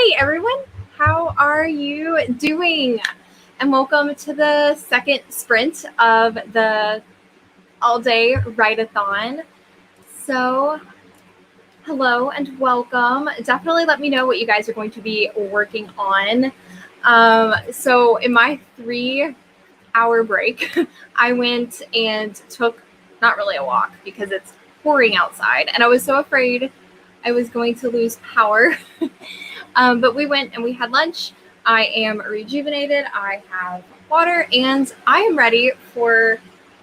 Hey everyone, how are you doing? And welcome to the second sprint of the all-day Writeathon. So, hello and welcome. Definitely let me know what you guys are going to be working on. So in my 3-hour break, I went and took, not really a walk because it's pouring outside, and I was so afraid I was going to lose power. But we went and we had lunch. I am rejuvenated. I have water, and I am ready for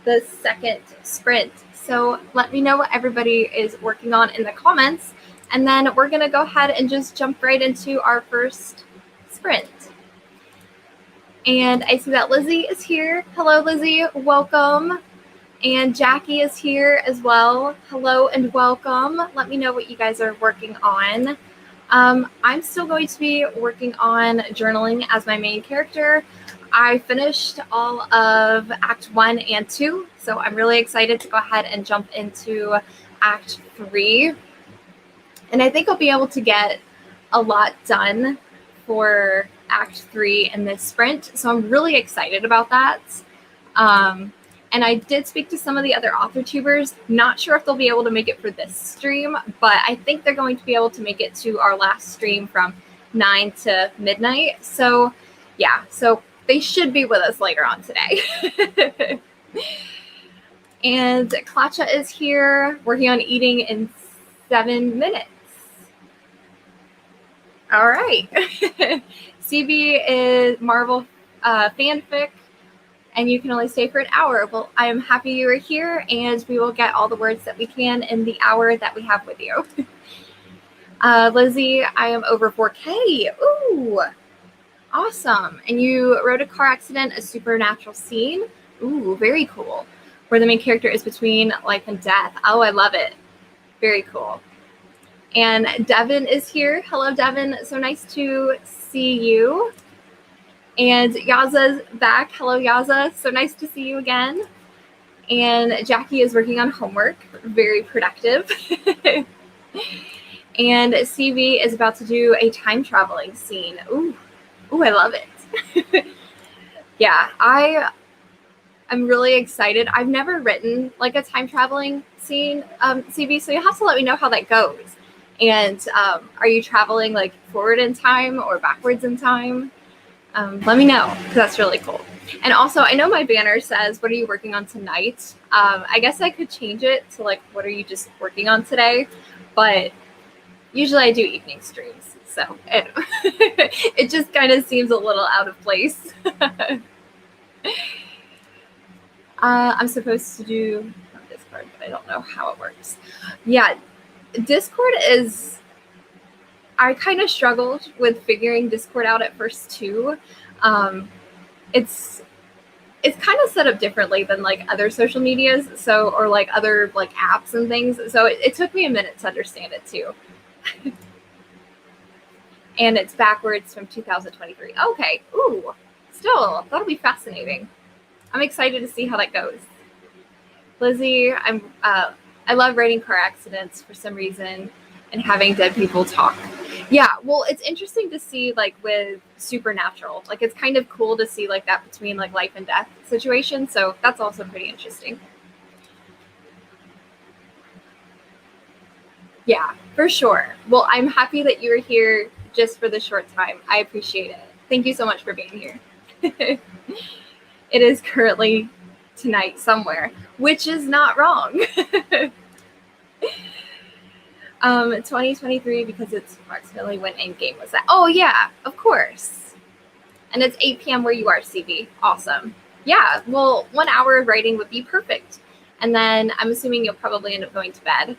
the second sprint. So let me know what everybody is working on in the comments, and then we're going to go ahead and just jump right into our first sprint. And I see that Lizzie is here. Hello, Lizzie. Welcome. And Jackie is here as well. Hello and welcome. Let me know what you guys are working on. I'm still going to be working on journaling as my main character. I finished all of Act 1 and 2, so I'm really excited to go ahead and jump into Act 3. And I think I'll be able to get a lot done for Act 3 in this sprint, so I'm really excited about that. And I did speak to some of the other AuthorTubers. Not sure if they'll be able to make it for this stream, but I think they're going to be able to make it to our last stream from 9 to midnight. So yeah, so they should be with us later on today. And Klacha is here, working on eating in 7 minutes. All right. CB is Marvel fanfic. And you can only stay for an hour. Well, I am happy you are here, and we will get all the words that we can in the hour that we have with you. Lizzie, I am over 4K. Ooh, awesome. And you wrote a car accident, a supernatural scene. Ooh, very cool. Where the main character is between life and death. Oh, I love it. Very cool. And Devin is here. Hello, Devin. So nice to see you. And Yaza's back. Hello, Yaza. So nice to see you again. And Jackie is working on homework. Very productive. And CV is about to do a time traveling scene. Ooh, I love it. Yeah, I'm really excited. I've never written like a time traveling scene, CV, so you'll have to let me know how that goes. And are you traveling like forward in time or backwards in time? Let me know, because that's really cool. And also, I know my banner says, what are you working on tonight? I guess I could change it to like, what are you just working on today? But usually I do evening streams, so it just kind of seems a little out of place. I'm supposed to do Discord, but I don't know how it works. Yeah, Discord is... I kind of struggled with figuring Discord out at first too. It's kind of set up differently than like other social medias, so, or like other like apps and things. So it took me a minute to understand it too. And it's backwards from 2023. Okay. Ooh, still, that'll be fascinating. I'm excited to see how that goes. Lizzie, I love writing car accidents for some reason and having dead people talk. Yeah, well, it's interesting to see like with supernatural, like it's kind of cool to see like that between like life and death situation. So that's also pretty interesting. Yeah, for sure. Well, I'm happy that you were here just for the short time. I appreciate it. Thank you so much for being here. It is currently tonight somewhere, which is not wrong. 2023 because it's approximately when Endgame was at. Oh yeah, of course. And it's 8 p.m. where you are, CB. Awesome. Yeah, well, 1 hour of writing would be perfect. And then I'm assuming you'll probably end up going to bed.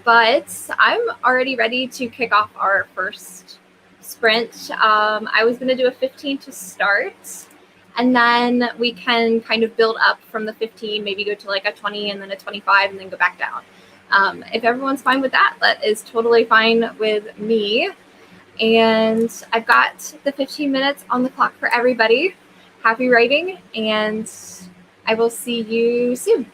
But I'm already ready to kick off our first sprint. I was going to do a 15 to start. And then we can kind of build up from the 15, maybe go to like a 20 and then a 25 and then go back down. If everyone's fine with that, that is totally fine with me. And I've got the 15 minutes on the clock for everybody. Happy writing, and I will see you soon.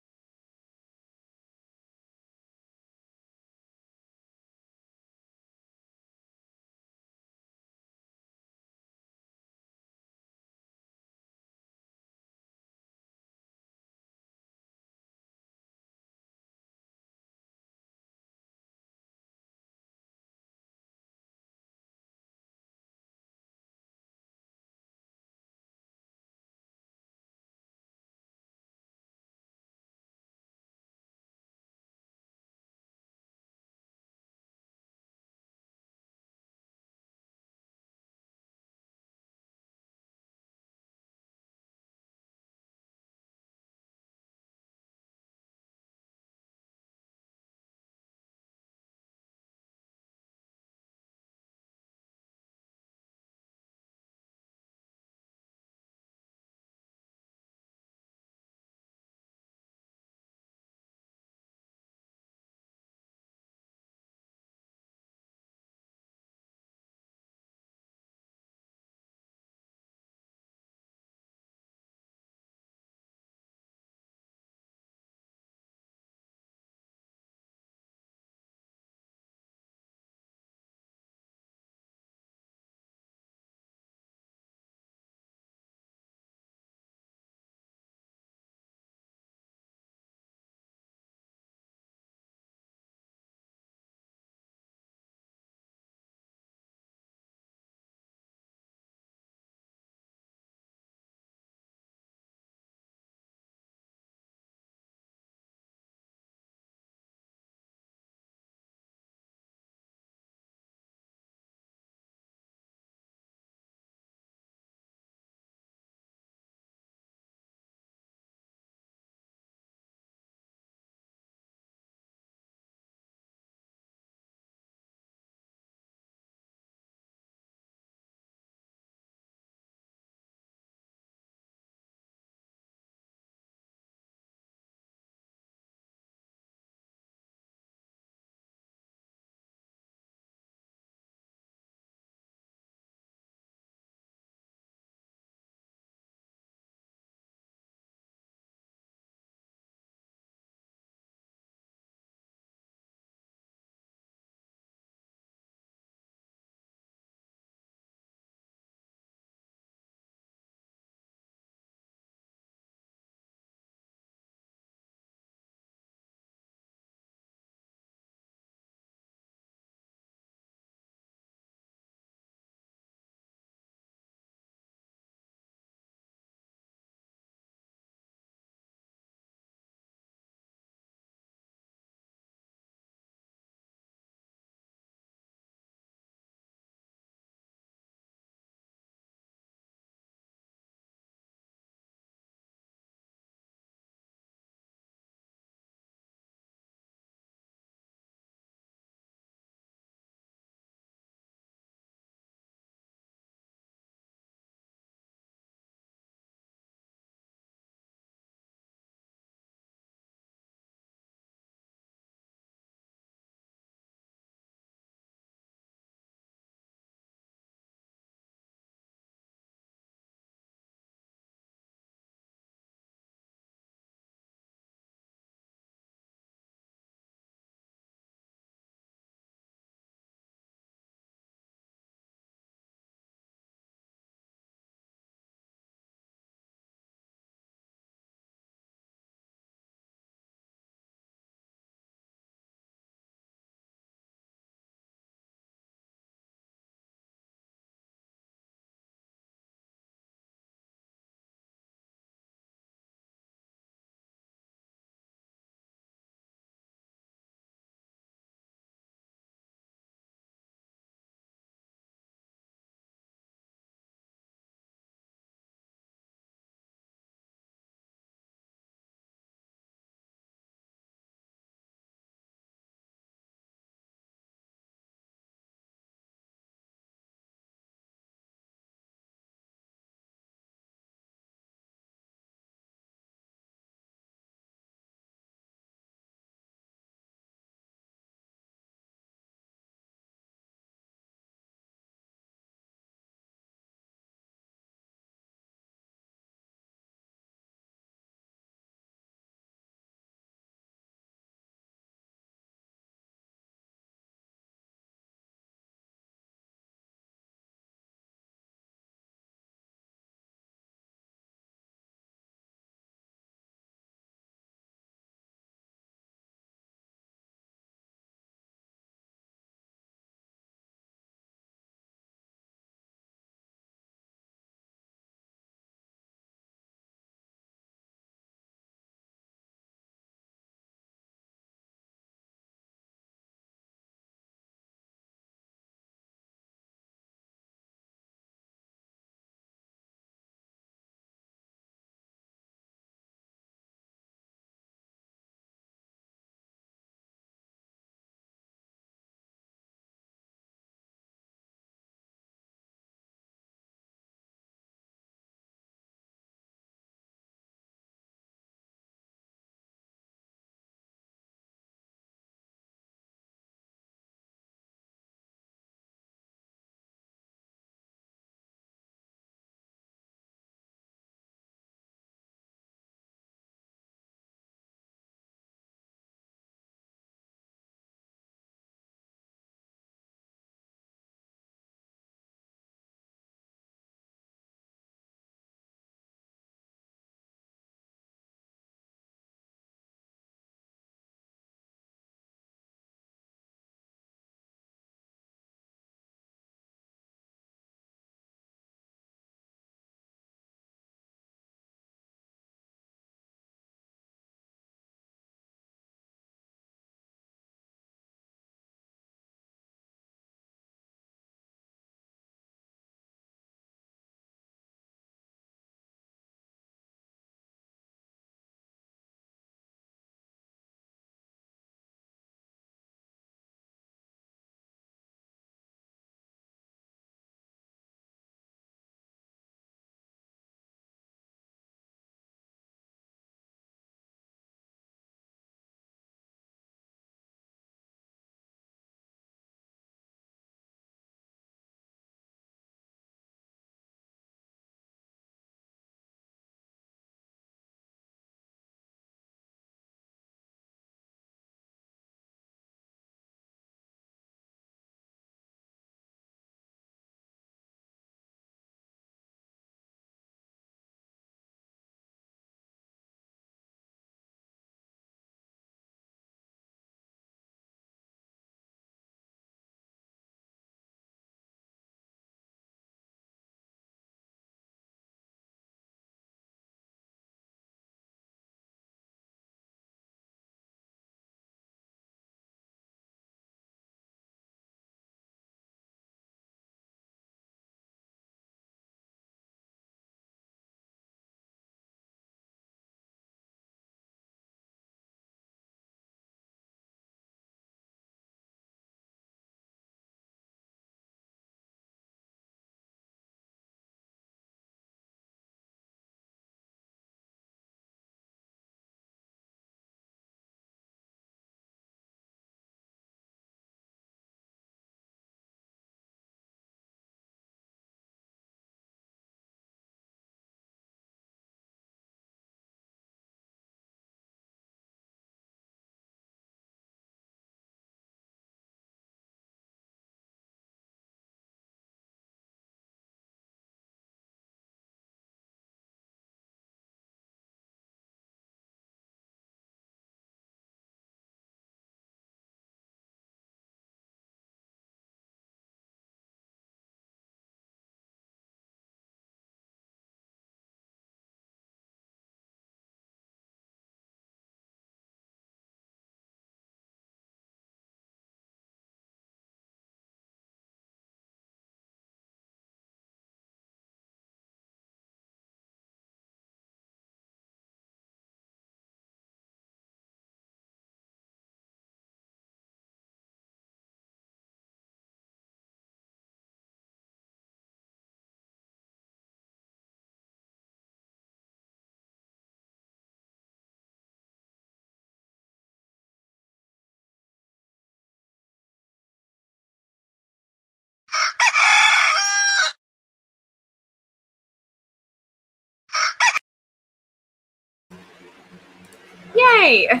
Yay!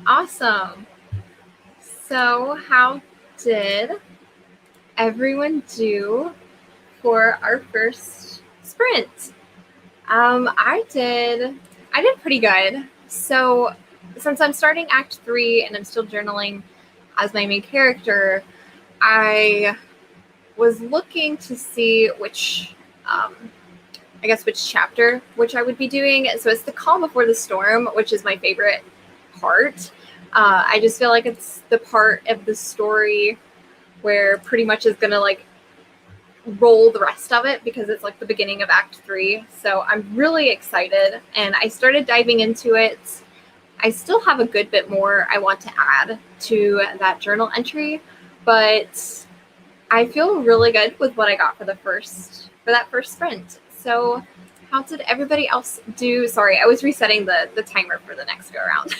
Awesome. So how did everyone do for our first sprint? I did pretty good. So since I'm starting Act 3 and I'm still journaling as my main character, I was looking to see which chapter I would be doing. So it's the calm before the storm, which is my favorite part. I just feel like it's the part of the story where pretty much is going to like roll the rest of it because it's like the beginning of Act 3. So I'm really excited and I started diving into it. I still have a good bit more I want to add to that journal entry, but I feel really good with what I got for that first sprint. So how did everybody else do? Sorry, I was resetting the timer for the next go around.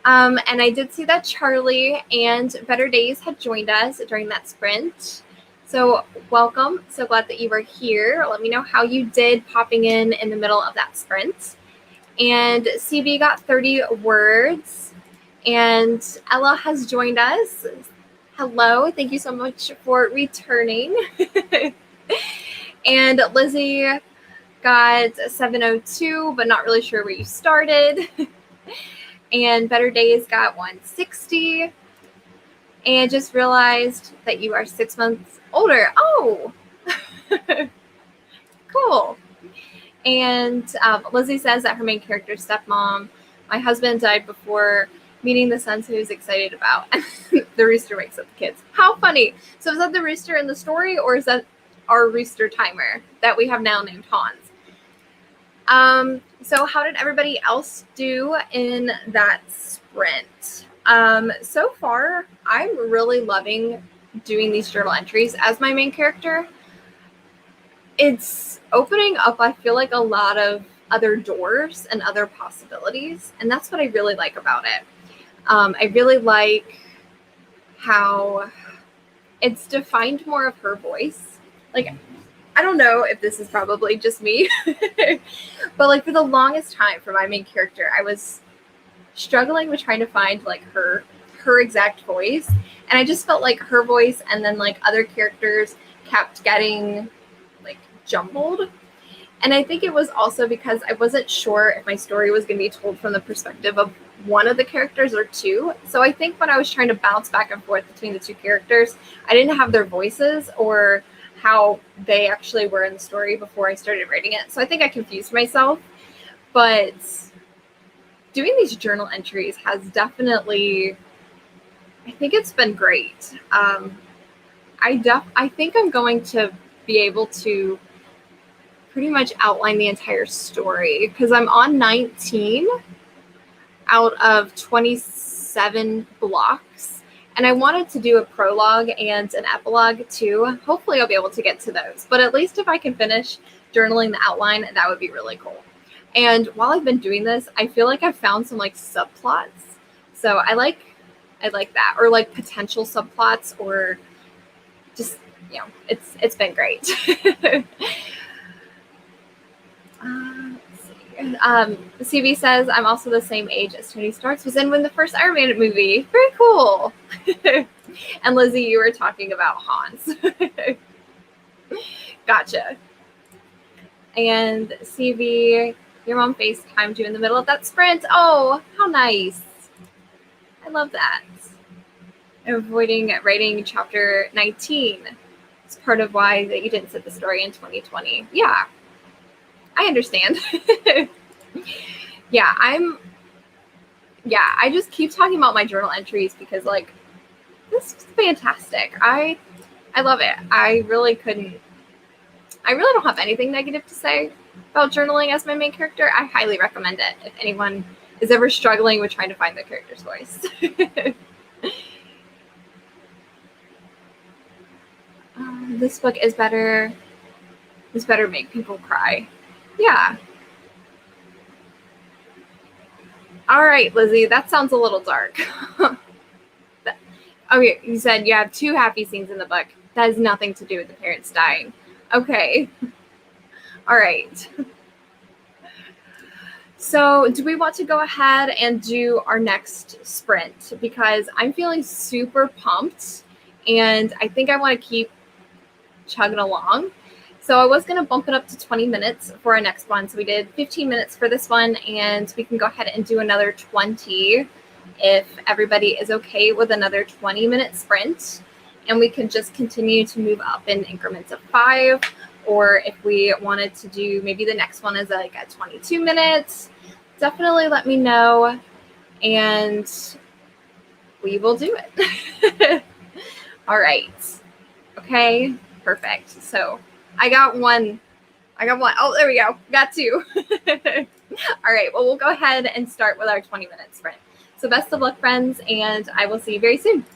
And I did see that Charlie and Better Days had joined us during that sprint. So welcome. So glad that you were here. Let me know how you did popping in the middle of that sprint. And CB got 30 words. And Ella has joined us. Hello. Thank you so much for returning. And Lizzie got 702, but not really sure where you started. And Better Days got 160. And just realized that you are 6 months older. Oh, cool. And Lizzie says that her main character's stepmom. My husband died before meeting the sons he was excited about. The rooster wakes up the kids. How funny. So is that the rooster in the story, or is that our rooster timer that we have now named Hans? So how did everybody else do in that sprint? So far, I'm really loving doing these journal entries as my main character. It's opening up, I feel like, a lot of other doors and other possibilities, and that's what I really like about it. I really like how it's defined more of her voice. Like, I don't know if this is probably just me, but like for the longest time for my main character, I was struggling with trying to find like her exact voice. And I just felt like her voice and then like other characters kept getting like jumbled. And I think it was also because I wasn't sure if my story was going to be told from the perspective of one of the characters or two. So I think when I was trying to bounce back and forth between the two characters, I didn't have their voices or how they actually were in the story before I started writing it. So I think I confused myself. But doing these journal entries has definitely, I think it's been great. I think I'm going to be able to pretty much outline the entire story because I'm on 19 out of 27 blocks. And I wanted to do a prologue and an epilogue too. Hopefully I'll be able to get to those. But at least if I can finish journaling the outline, that would be really cool. And while I've been doing this, I feel like I've found some like subplots. So I like that, or like potential subplots, or just, you know, it's been great. CB says, I'm also the same age as Tony Stark was in when the first Iron Man movie. Very cool. And Lizzie, you were talking about Hans. Gotcha. And CB, your mom FaceTimed you in the middle of that sprint. Oh, how nice. I love that. Avoiding writing chapter 19. It's part of why that you didn't set the story in 2020. Yeah, I understand. I just keep talking about my journal entries because like this is fantastic. I love it. I really don't have anything negative to say about journaling as my main character. I highly recommend it if anyone is ever struggling with trying to find their character's voice. This book is better. This better make people cry. Yeah. All right, Lizzie, that sounds a little dark. Okay, you said you have 2 happy scenes in the book. That has nothing to do with the parents dying. Okay. All right. So do we want to go ahead and do our next sprint? Because I'm feeling super pumped and I think I want to keep chugging along. So I was going to bump it up to 20 minutes for our next one. So we did 15 minutes for this one, and we can go ahead and do another 20 if everybody is okay with another 20-minute sprint. And we can just continue to move up in increments of 5. Or if we wanted to do maybe the next one is like at 22 minutes, definitely let me know and we will do it. All right. Okay, perfect. So I got one. Oh, there we go. Got 2. All right, well, we'll go ahead and start with our 20-minute sprint. So best of luck, friends, and I will see you very soon.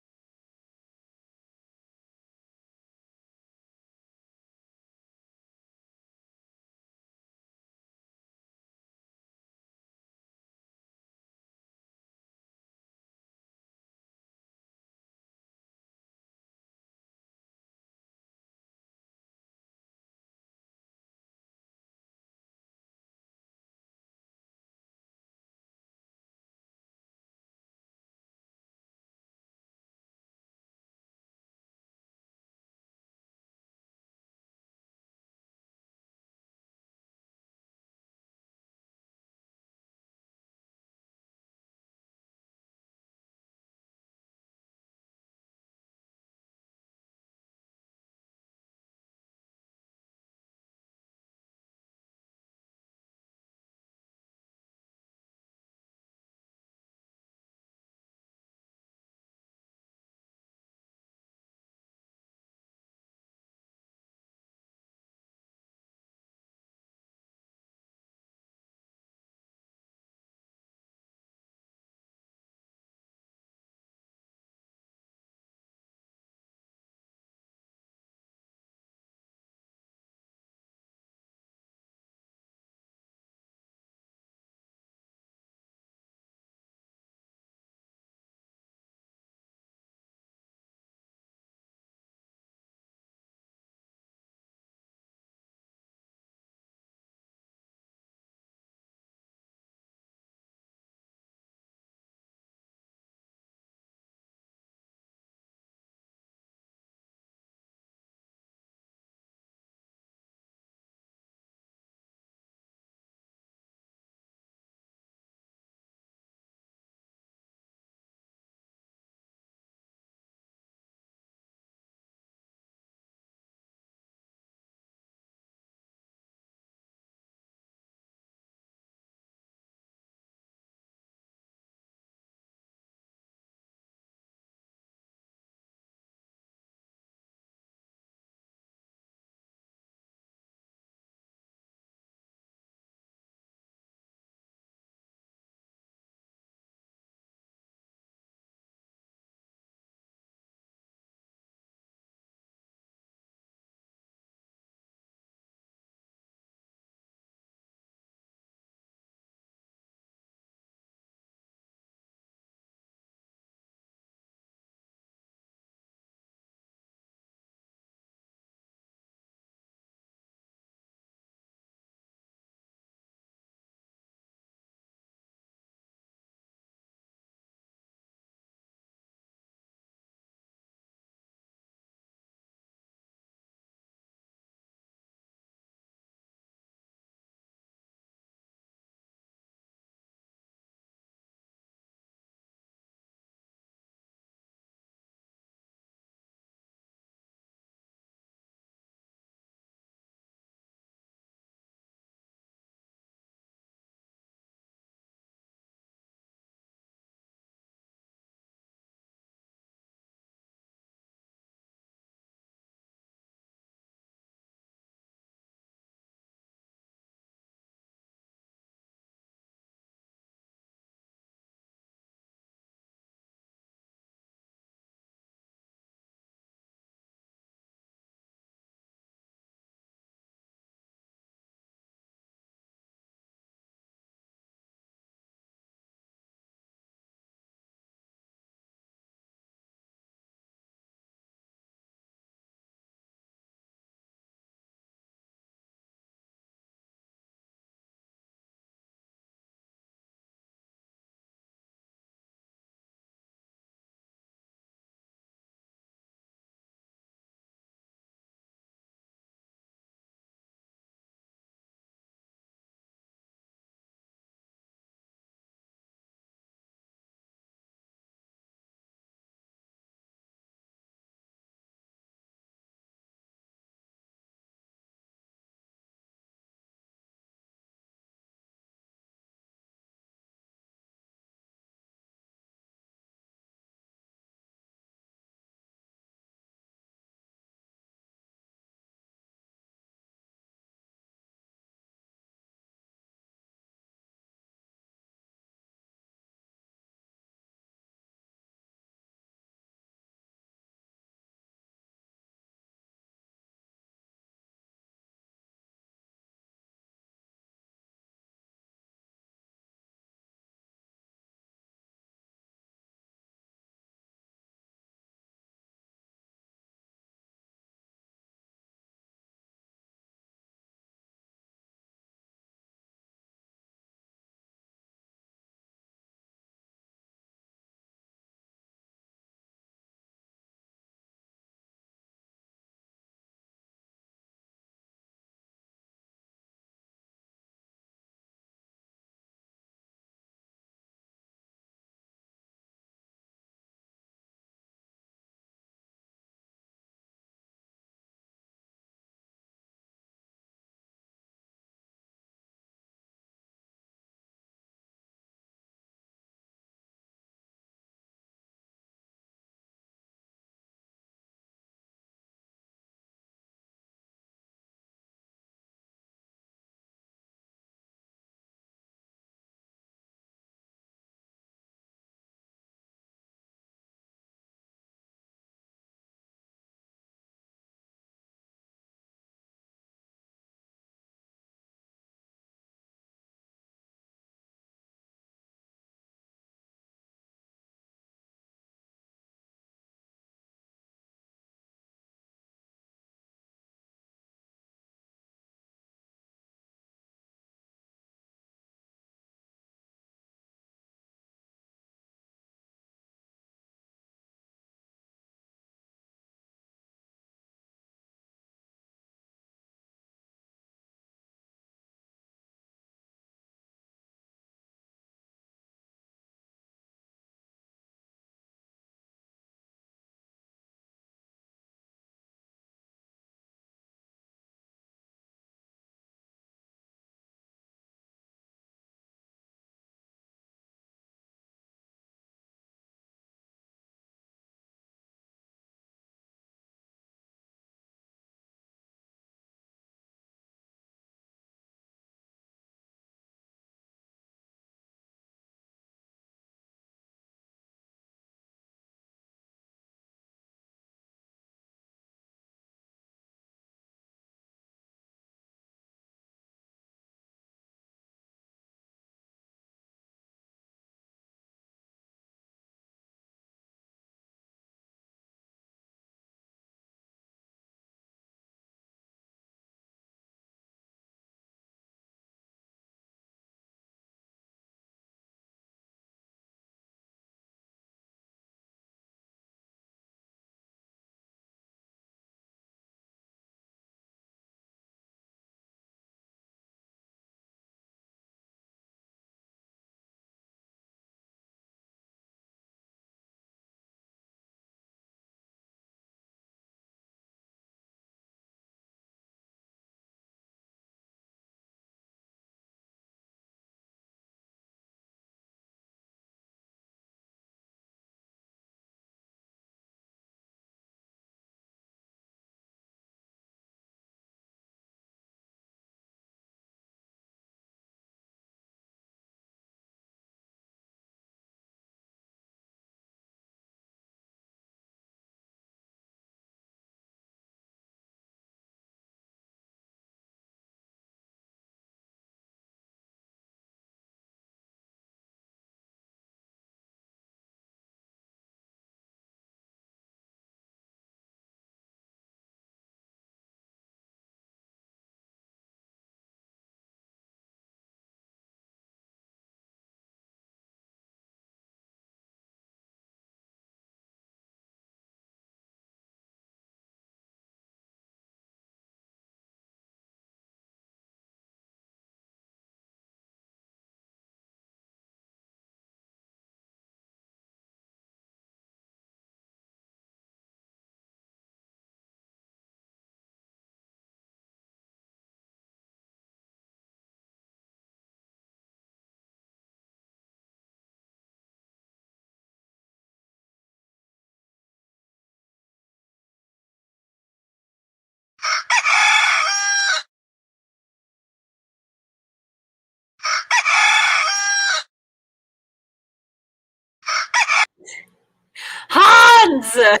hands.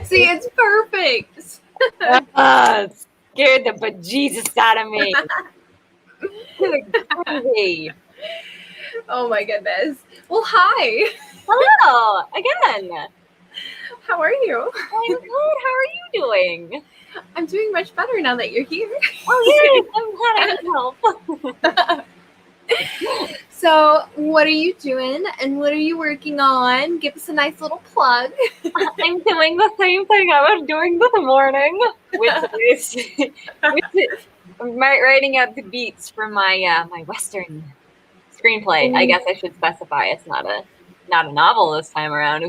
See, it's perfect. Scared the bejesus out of me. Crazy. Oh my goodness. Well, hi. Hello again. How are you? I'm good. How are you doing? I'm doing much better now that you're here. Oh, yay. I'm glad I can help. So, what are you doing and what are you working on? Give us a nice little plug. I'm doing the same thing I was doing this morning, which is writing out the beats for my my Western screenplay. I guess I should specify it's not a novel this time around.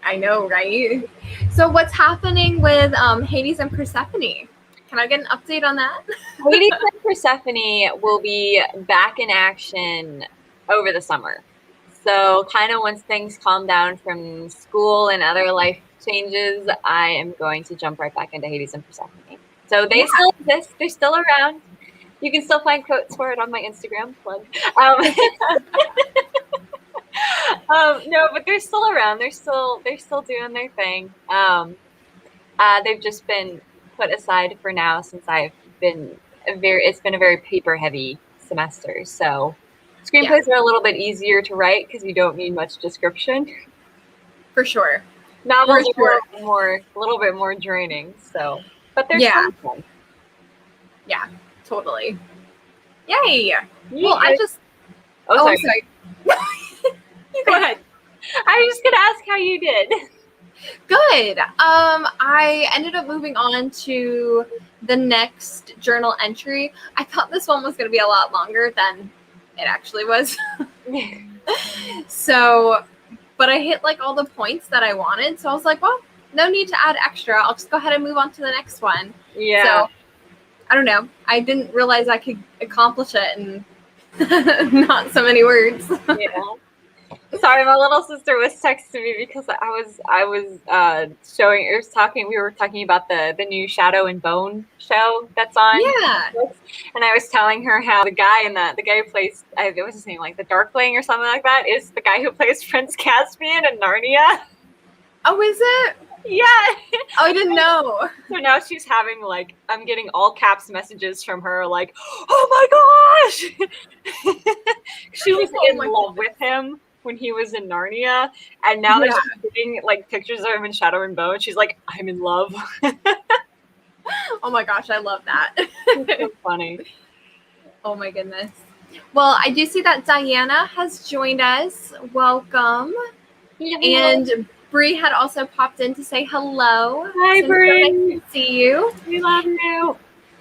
I know, right? So, what's happening with Hades and Persephone? Can I get an update on that? Hades and Persephone will be back in action over the summer. So kind of once things calm down from school and other life changes, I am going to jump right back into Hades and Persephone. So they still exist. They're still around. You can still find quotes for it on my Instagram. Plug. No, but they're still around. They're still doing their thing. They've just been put aside for now since it's been a very paper heavy semester. So screenplays are a little bit easier to write because you don't need much description. For sure. Novels are a little bit more draining. So, but they're still fun. Yeah, totally. Yay! Well, I just. Oh, sorry. You go ahead. I was just gonna ask how you did. Good. I ended up moving on to the next journal entry. I thought this one was going to be a lot longer than it actually was. So, but I hit like all the points that I wanted. So I was like, well, no need to add extra. I'll just go ahead and move on to the next one. Yeah. So, I don't know. I didn't realize I could accomplish it in not so many words. Yeah. Sorry, my little sister was texting me because we were talking about the new Shadow and Bone show that's on. Yeah. And I was telling her how the guy who plays, what's his name, like the Darkling or something like that, is the guy who plays Prince Caspian in Narnia. Oh, is it? Yeah. Oh, I didn't know. So now she's having I'm getting all caps messages from her like, oh my gosh. She was in love with him when he was in Narnia, and now that she's getting pictures of him in Shadow and Bone, she's like, I'm in love. Oh my gosh, I love that. It's so funny. Oh my goodness. Well, I do see that Diana has joined us. Welcome. And Bree had also popped in to say hello. Hi, Bree. Nice to see you. We love you.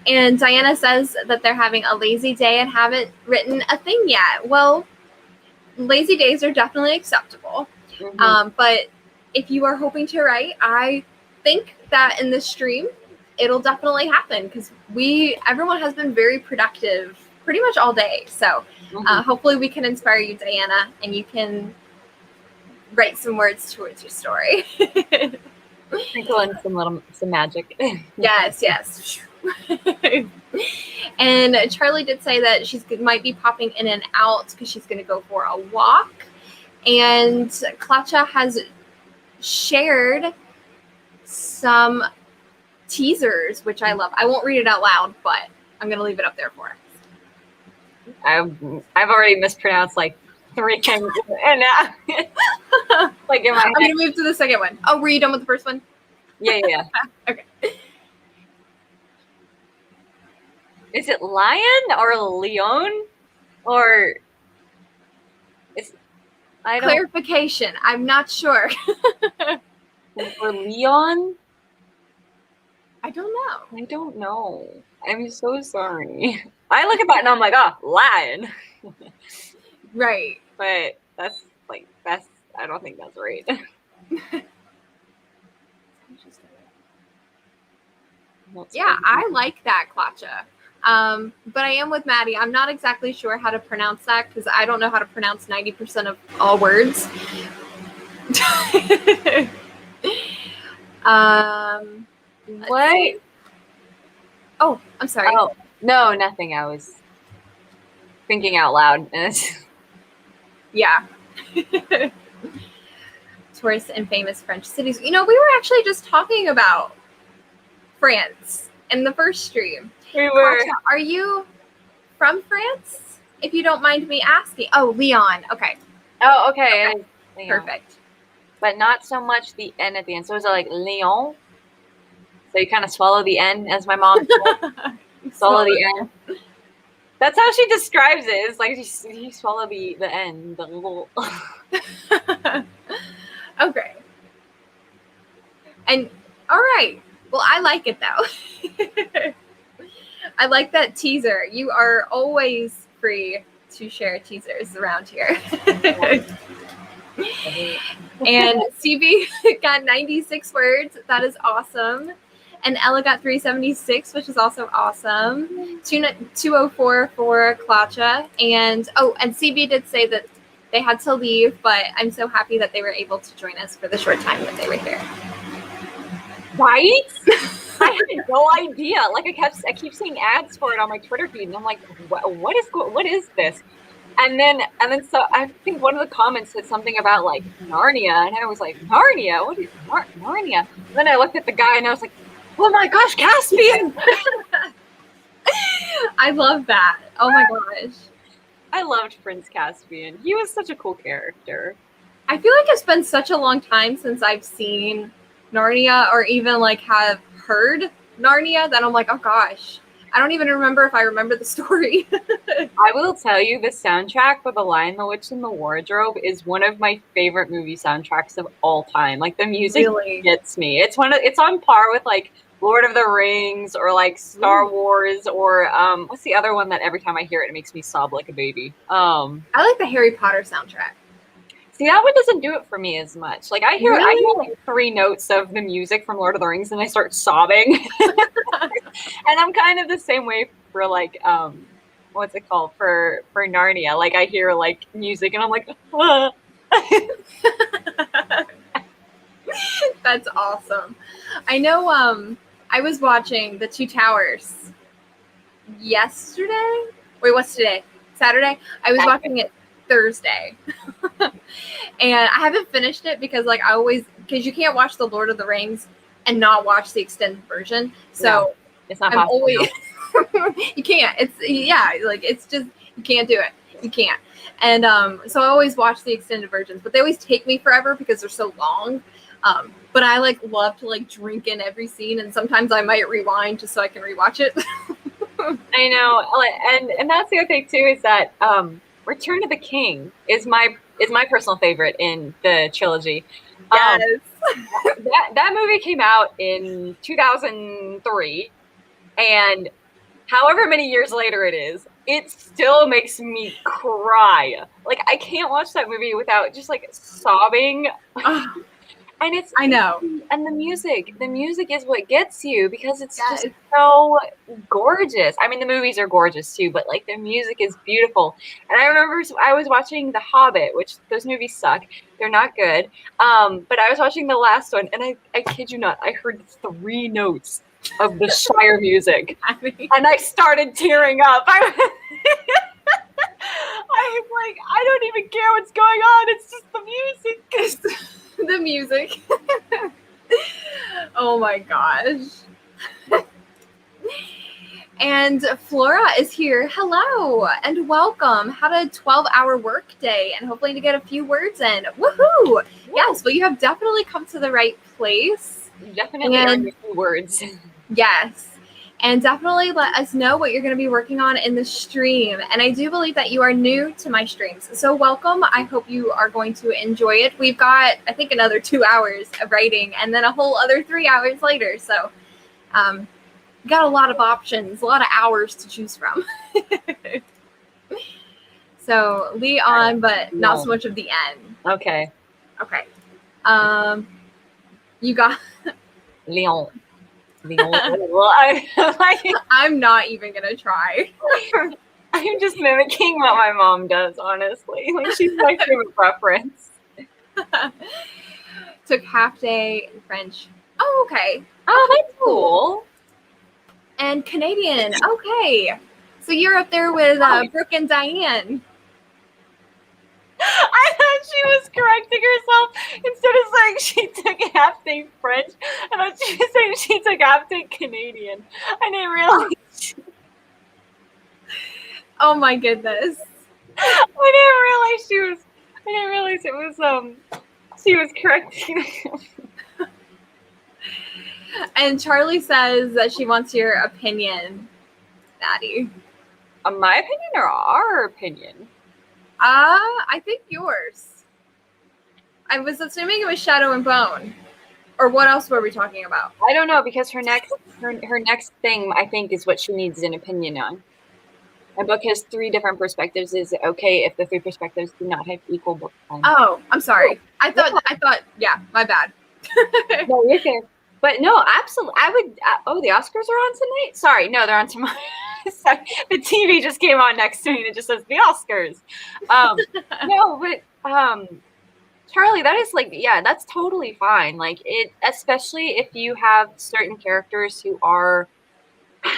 And Diana says that they're having a lazy day and haven't written a thing yet. Well, lazy days are definitely acceptable. Mm-hmm. But if you are hoping to write, I think that in this stream, it'll definitely happen because everyone has been very productive pretty much all day. So hopefully we can inspire you, Diana, and you can write some words towards your story. Sprinkle in some magic. Yes. And Charlie did say that she might be popping in and out because she's going to go for a walk. And Klacha has shared some teasers, which I love. I won't read it out loud, but I'm going to leave it up there for us. I've already mispronounced 3 times, and in my head. I'm going to move to the second one. Oh, were you done with the first one? Yeah. Okay. Is it lion or leon? Or clarification. I'm not sure. Or Leon? I don't know. I'm so sorry. I look at that and I'm like, lion. Right. But that's I don't think that's right. Yeah, I like that, Klacha. But I am with Maddie. I'm not exactly sure how to pronounce that because I don't know how to pronounce 90% of all words. What? Oh, I'm sorry. Oh, no, nothing. I was thinking out loud. Yeah. tourist and famous French cities. You know, we were actually just talking about France in the first stream. We were. Katja, are you from France? If you don't mind me asking. Oh, Lyon. Okay. Oh, okay. Okay. Perfect. But not so much the N at the end. So is it like Lyon? So you kind of swallow the N, as my mom said. Swallow the N. That's how she describes it. It's like you swallow the N, the little. Okay. And all right. Well, I like it though. I like that teaser. You are always free to share teasers around here. And CB got 96 words. That is awesome. And Ella got 376, which is also awesome. 204 for Klacha. And CB did say that they had to leave, but I'm so happy that they were able to join us for the short time that they were here. Right? I had no idea. Like I keep seeing ads for it on my Twitter feed, and I'm like, what is this? And then so I think one of the comments said something about like Narnia, and I was like, Narnia? What is Narnia? And then I looked at the guy and I was like, oh my gosh, Caspian! I love that. Oh my gosh. I loved Prince Caspian. He was such a cool character. I feel like it's been such a long time since I've seen Narnia or even like have heard Narnia that I'm like, oh gosh, I don't even remember if I remember the story. I will tell you, the soundtrack for The Lion, the Witch, and the Wardrobe is one of my favorite movie soundtracks of all time. Like the music really gets me. It's on par with like Lord of the Rings or like Star Wars or what's the other one that every time I hear it, it makes me sob like a baby? I like the Harry Potter soundtrack. See, that one doesn't do it for me as much. Like I hear like 3 notes of the music from Lord of the Rings and I start sobbing. And I'm kind of the same way for like what's it called? For Narnia. Like I hear like music and I'm like, ah. That's awesome. I know I was watching The Two Towers yesterday. Wait, what's today? Saturday? I was watching it Thursday. And I haven't finished it because because you can't watch the Lord of the Rings and not watch the extended version. So it's not possible. Always you can't. It's just you can't do it. You can't. And so I always watch the extended versions, but they always take me forever because they're so long. But I love to drink in every scene, and sometimes I might rewind just so I can rewatch it. I know, and that's the other thing too is that Return of the King is my personal favorite in the trilogy. Yes. That movie came out in 2003, and however many years later it is, it still makes me cry. Like I can't watch that movie without just sobbing. And I know. And the music is what gets you because it's just so gorgeous. I mean, the movies are gorgeous too, but the music is beautiful. And I remember I was watching The Hobbit, which those movies suck. They're not good. But I was watching the last one and I kid you not, I heard 3 notes of the Shire music. And I started tearing up. I was like, I don't even care what's going on. It's just the music. The music. Oh my gosh. And Flora is here. Hello and welcome. Had a 12-hour work day and hopefully to get a few words in. Woohoo! Yes, well, you have definitely come to the right place. Definitely earned a few words. Yes. And definitely let us know what you're going to be working on in the stream. And I do believe that you are new to my streams. So welcome. I hope you are going to enjoy it. We've got, I think, another 2 hours of writing and then a whole other 3 hours later. So got a lot of options, a lot of hours to choose from. So Leon, but not so much of the N. Okay. Okay. You got Leon. I'm not even gonna try. I'm just mimicking what my mom does, honestly. She's my favorite preference. Took half day in French. Oh, okay. Oh, that's cool. And Canadian. Okay. So you're up there with Brooke and Diane. I thought she was correcting herself instead of she took half-day French, and I was just saying she took half-day Canadian. I didn't realize. Oh my goodness. I didn't realize it was she was correcting. And Charlie says that she wants your opinion, Maddie. My opinion or our opinion? I think yours. I was assuming it was Shadow and Bone. Or what else were we talking about? I don't know, because her next thing, I think, is what she needs an opinion on. My book has 3 different perspectives. Is it okay if the 3 perspectives do not have equal book time? Oh, I'm sorry. I thought, yeah, my bad. No, you're okay. But no, absolutely. I would. Oh, the Oscars are on tonight? Sorry, no, they're on tomorrow. Sorry, the TV just came on next to me and it just says the Oscars. No, but Charlie, that is like, yeah, that's totally fine. Like it, especially if you have certain characters who are,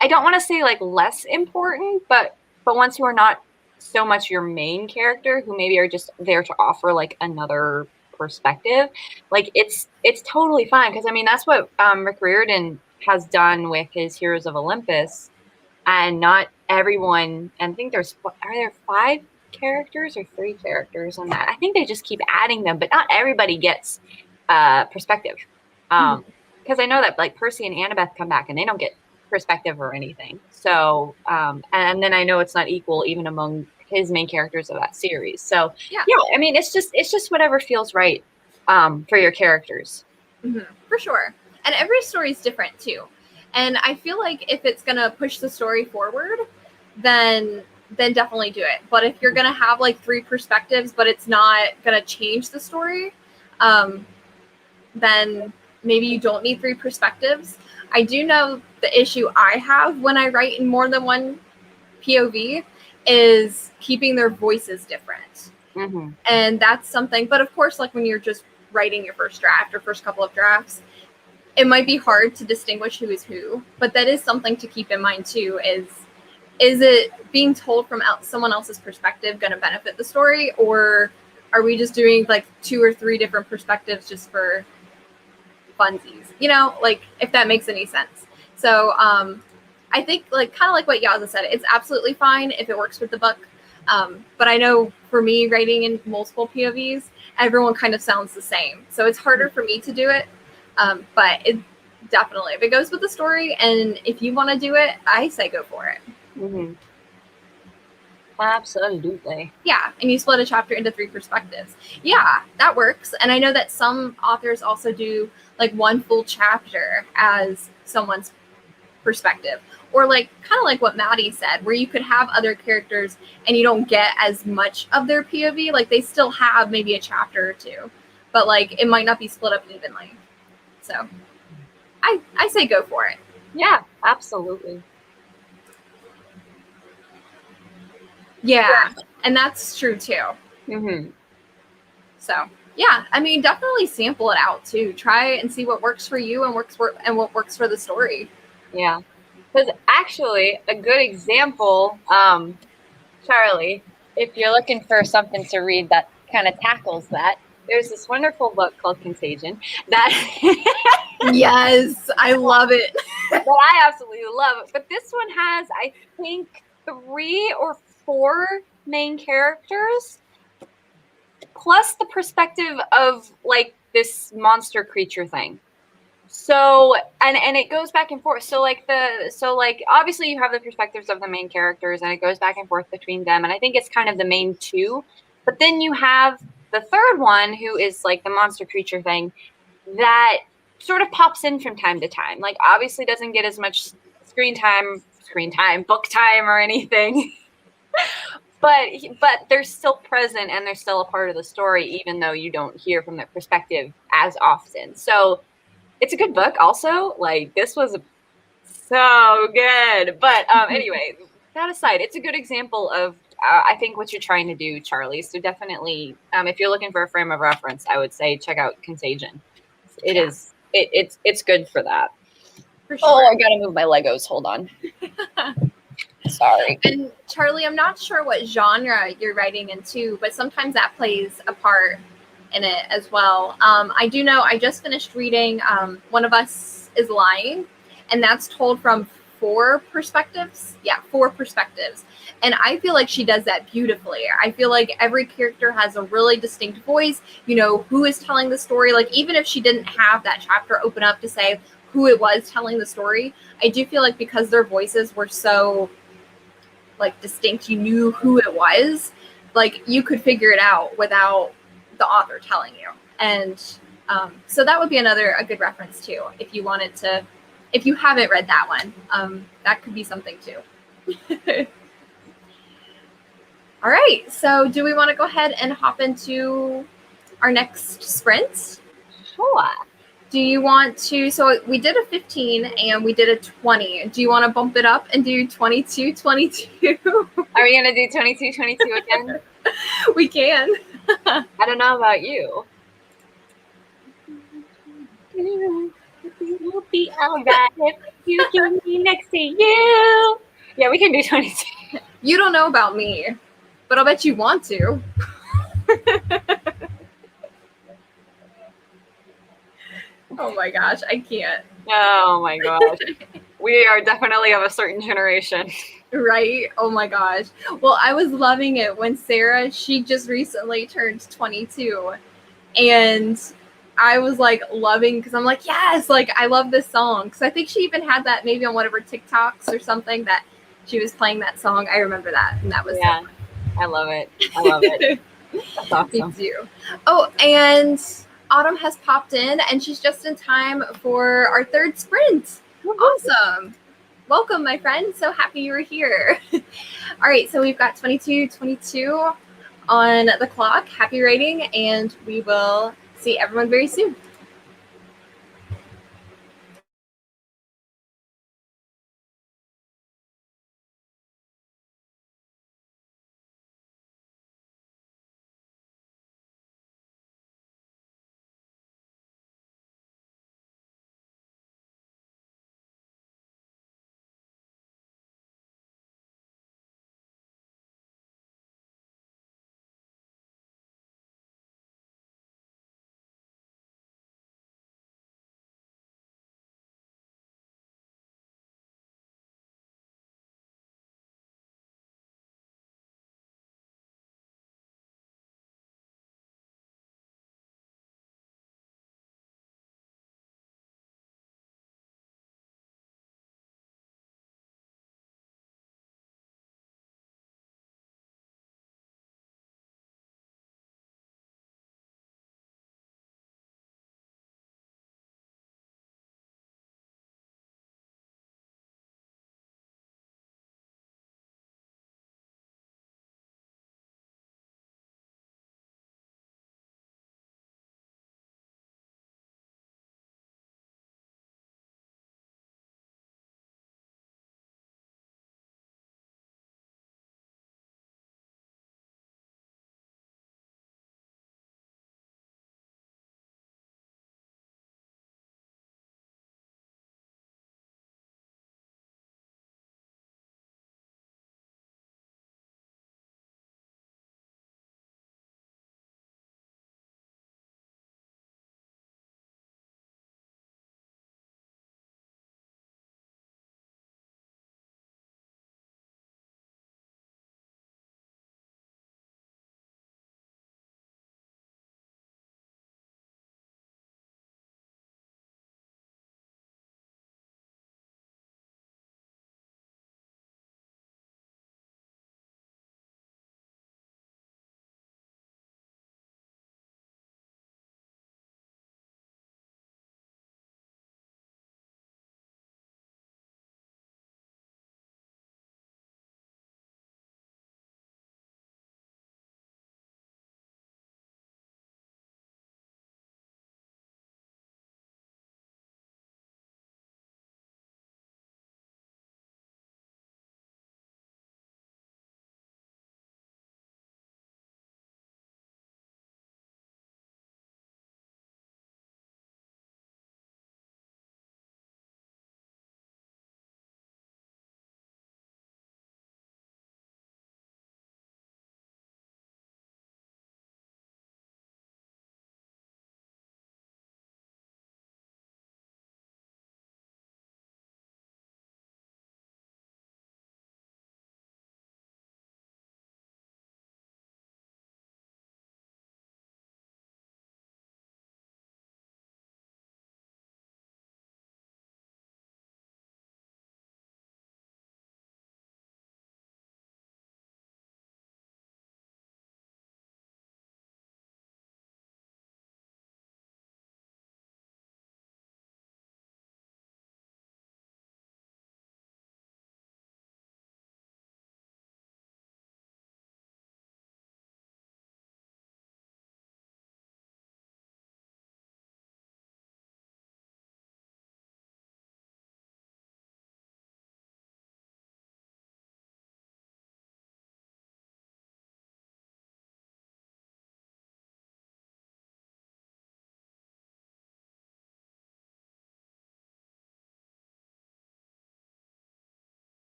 I don't want to say like less important, but ones who are not so much your main character, who maybe are just there to offer like another perspective, like it's totally fine. Because I mean, that's what Rick Riordan has done with his Heroes of Olympus, and not everyone. And I think are there 5 characters or 3 characters on that? I think they just keep adding them, but not everybody gets perspective. Because I know that like Percy and Annabeth come back and they don't get perspective or anything. So and then I know it's not equal even among his main characters of that series. So yeah, I mean it's just whatever feels right for your characters. For sure. And every story is different too. And I feel like if it's gonna push the story forward, then definitely do it. But if you're gonna have like 3 perspectives, but it's not gonna change the story, then maybe you don't need 3 perspectives. I do know the issue I have when I write in more than one POV is keeping their voices different. And that's something, but of course, like when you're just writing your first draft or first couple of drafts, it might be hard to distinguish who is who, but that is something to keep in mind too, is it being told from someone else's perspective going to benefit the story, or are we just doing like 2 or 3 different perspectives just for funsies, you know, like if that makes any sense. So I think like kind of like what Yaza said, it's absolutely fine if it works with the book. But I know for me writing in multiple POVs, everyone kind of sounds the same. So it's harder for me to do it. But it definitely, if it goes with the story and if you want to do it, I say go for it. Absolutely. Yeah, and you split a chapter into 3 perspectives. Yeah, that works. And I know that some authors also do like 1 full chapter as someone's perspective, or like kind of like what Maddie said, where you could have other characters and you don't get as much of their POV. Like they still have maybe a chapter or 2, but like it might not be split up evenly. So I say go for it. Yeah, absolutely. Yeah, and that's true too. So yeah, I mean, definitely sample it out too. Try and see what works for you and what works for the story. Yeah, because actually, a good example, Charlie, if you're looking for something to read that kind of tackles that, there's this wonderful book called Contagion that yes, I love it. that I absolutely love it. But this one has, I think, 3 or 4 main characters, plus the perspective of like this monster creature thing. So and it goes back and forth. So like obviously you have the perspectives of the main characters and it goes back and forth between them. And I think it's kind of the main 2. But then you have the 3rd one, who is like the monster creature thing, that sort of pops in from time to time. Like obviously doesn't get as much screen time, book time or anything. But they're still present and they're still a part of the story, even though you don't hear from their perspective as often. So it's a good book also. Like this was so good. But anyway, that aside, it's a good example of I think what you're trying to do, Charlie. So definitely, if you're looking for a frame of reference, I would say check out Contagion. It's good for that. For sure. Oh, I gotta move my Legos. Hold on. Sorry. And Charlie, I'm not sure what genre you're writing into, but sometimes that plays a part in it as well. I do know I just finished reading One of Us is Lying, and that's told from 4 perspectives. Yeah, 4 perspectives. And I feel like she does that beautifully. I feel like every character has a really distinct voice, you know, who is telling the story. Like, even if she didn't have that chapter open up to say who it was telling the story, I do feel like because their voices were so like distinct, you knew who it was, like you could figure it out without the author telling you. And so that would be a good reference too, if you wanted to, if you haven't read that one. That could be something too. All right, so do we want to go ahead and hop into our next sprint? Sure. Do you want to, so we did a 15 and we did a 20. Do you want to bump it up and do 22, 22? Are we going to do 22, 22 again? We can. I don't know about you. You'll be all right if you join me next to you. Yeah, we can do 22. You don't know about me, but I'll bet you want to. Oh my gosh, I can't. Oh my gosh. We are definitely of a certain generation. Right? Oh my gosh. Well, I was loving it when Sarah, she just recently turned 22. And I was like loving, because I'm like, yes, like I love this song. Because I think she even had that maybe on one of her TikToks or something that she was playing that song. I remember that. And that was yeah. So fun. I love it. I love it. That's awesome. Me too. Oh, and Autumn has popped in, and she's just in time for our 3rd sprint. Awesome. Welcome, my friend. So happy you were here. All right, so we've got 22, 22 on the clock. Happy writing, and we will see everyone very soon.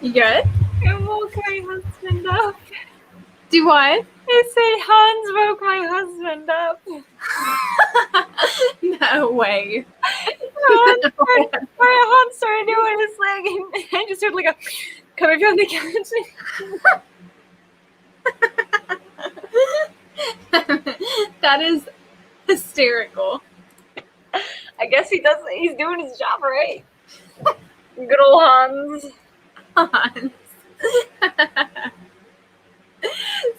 You good? I woke my husband up. Do what? They say Hans woke my husband up. No way. Hans started doing his leg, and I just heard like a coming from the couch. That is hysterical. I guess he's doing his job right. Good old Hans. Hans.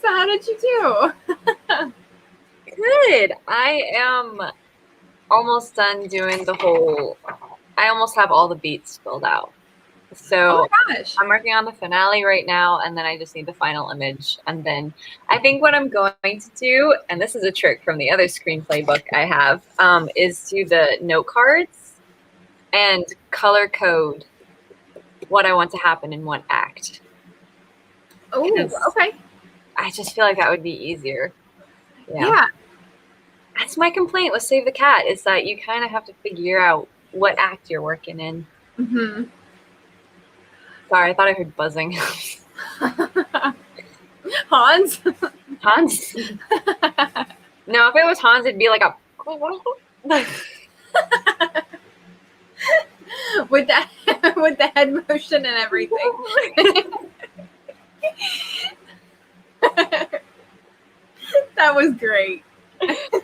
So how did you do? Good. I am almost done doing I almost have all the beats filled out. So I'm working on the finale right now, and then I just need the final image. And then I think what I'm going to do, and this is a trick from the other screenplay book I have, is do the note cards and color code what I want to happen in one act. Oh, okay. I just feel like that would be easier. Yeah. That's my complaint with Save the Cat, is that you kind of have to figure out what act you're working in. Mm-hmm. Sorry, I thought I heard buzzing. Hans? Hans? No, if it was Hans, it'd be like a... with the head motion and everything. That was great.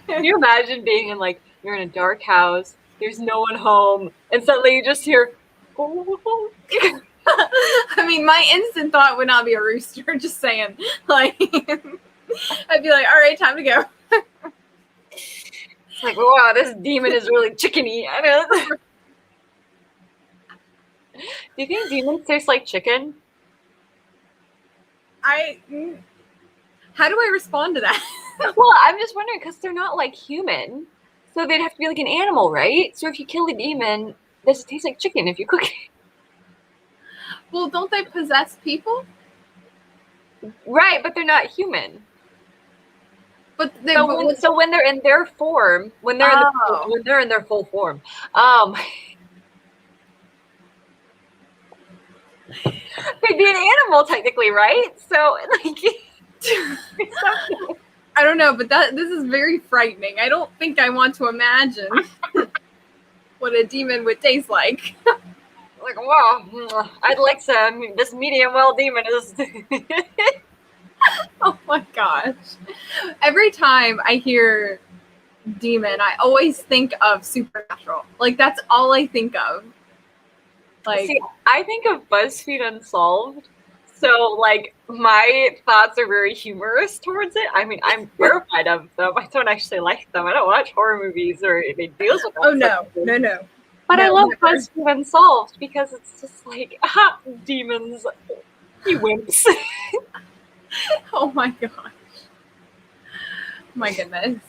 Can you imagine being in you're in a dark house, there's no one home, and suddenly you just hear... I mean, my instant thought would not be a rooster, just saying. I'd be like, all right, time to go. It's like, wow, this demon is really chickeny. Do you think demons taste like chicken? How do I respond to that? Well, I'm just wondering, because they're not like human. So they'd have to be like an animal, right? So if you kill a demon, does it taste like chicken if you cook it? Well, don't they possess people? Right, but they're not human. But so when they're in their form, when they're in their full form, they'd be an animal technically, right? So I don't know, but this is very frightening. I don't think I want to imagine what a demon would taste like. Like, wow, I'd like this medium well demon is. Oh my gosh. Every time I hear demon, I always think of Supernatural. That's all I think of. See, I think of BuzzFeed Unsolved. So, my thoughts are very humorous towards it. I mean, I'm terrified of them. I don't actually like them. I don't watch horror movies or any deals with them. Oh, no. But I love BuzzFeed Unsolved because it's just demons, you wimps. Oh my gosh. My goodness.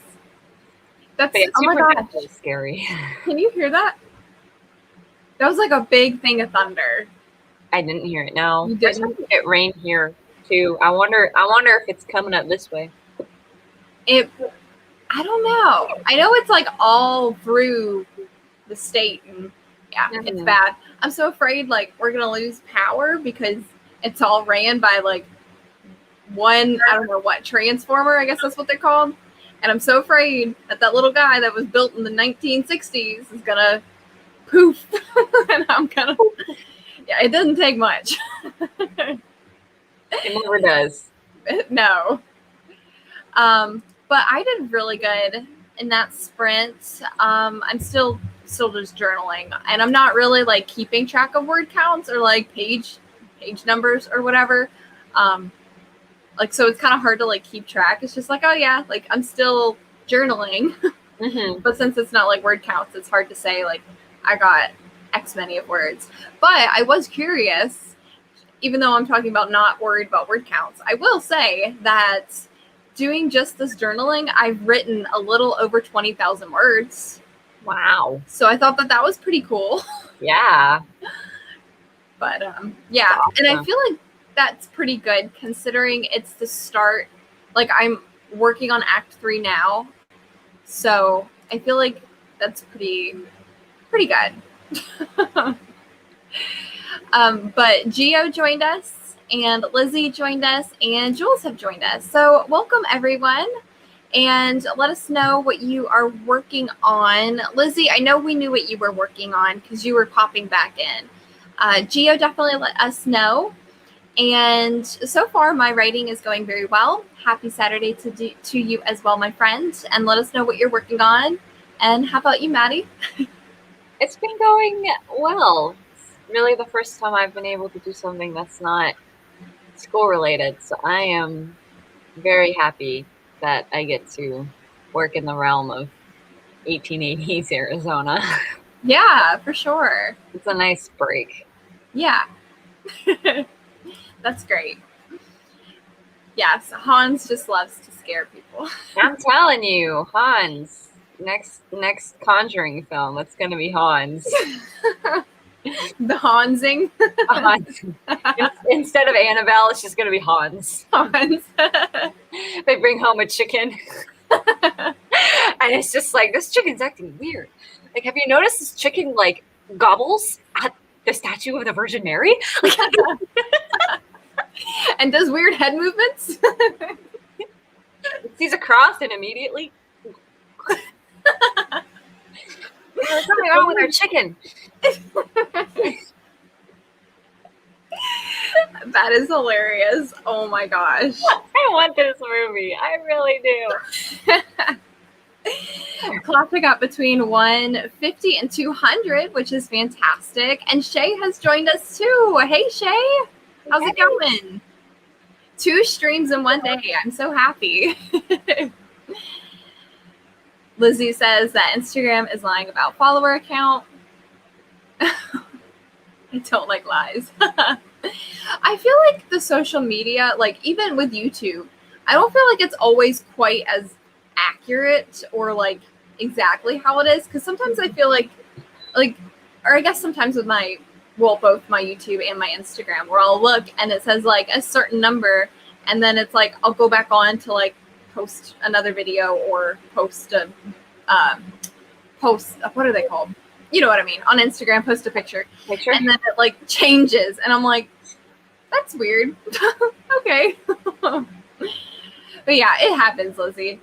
That's oh my gosh. Scary. Can you hear that? That was like a big thing of thunder. I didn't hear it. No. You didn't? It rained here too. I wonder if it's coming up this way. I don't know. I know it's all through the state, and it's bad. I'm so afraid we're gonna lose power because it's all ran by one, I don't know what, transformer, I guess that's what they're called. And I'm so afraid that little guy that was built in the 1960s is gonna poof. And I'm gonna, it doesn't take much. It never does. No. But I did really good in that sprint. I'm still just journaling, and I'm not really keeping track of word counts or page numbers or whatever. So it's kind of hard to keep track. It's just oh yeah, I'm still journaling. Mm-hmm. But since it's not word counts, it's hard to say I got X many of words. But I was curious, even though I'm talking about not worried about word counts, I will say that doing just this journaling, I've written a little over 20,000 words. Wow. So I thought that was pretty cool. Yeah. But yeah, awesome. And I feel that's pretty good considering it's the start. I'm working on Act 3 now. So I feel that's pretty good. But Gio joined us, and Lizzie joined us, and Jules have joined us. So welcome, everyone. And let us know what you are working on. Lizzie, I know we knew what you were working on because you were popping back in. Gio definitely let us know. And so far, my writing is going very well. Happy Saturday to you as well, my friend. And let us know what you're working on. And how about you, Maddie? It's been going well. It's really the first time I've been able to do something that's not school related. So I am very happy that I get to work in the realm of 1880s Arizona. Yeah, for sure. It's a nice break. Yeah. That's great. Yes, Hans just loves to scare people. I'm telling you, Hans. Next Conjuring film, it's gonna be Hans. The Hansing. Hans. Instead of Annabelle, it's just gonna be Hans. Hans. They bring home a chicken. And it's just like, this chicken's acting weird. Like, have you noticed this chicken like gobbles at the statue of the Virgin Mary? Like, and does weird head movements. it sees a cross and immediately. There's something wrong with our chicken. That is hilarious. Oh my gosh. I want this movie. I really do. Classic got between 150 and 200, which is fantastic. And Shay has joined us too. Hey, Shay. How's it going? 2 streams in one day. I'm so happy. Lizzie says that Instagram is lying about follower count. I don't like lies. I feel like the social media, like even with YouTube, I don't feel like it's always quite as accurate or like exactly how it is. Because sometimes I feel like, or I guess sometimes with both my YouTube and my Instagram, where I'll look and it says like a certain number, and then it's like I'll go back on to like post another video or post what are they called? You know what I mean? On Instagram, post a picture. And then it like changes, and I'm like, that's weird. Okay. But yeah, it happens, Lizzie.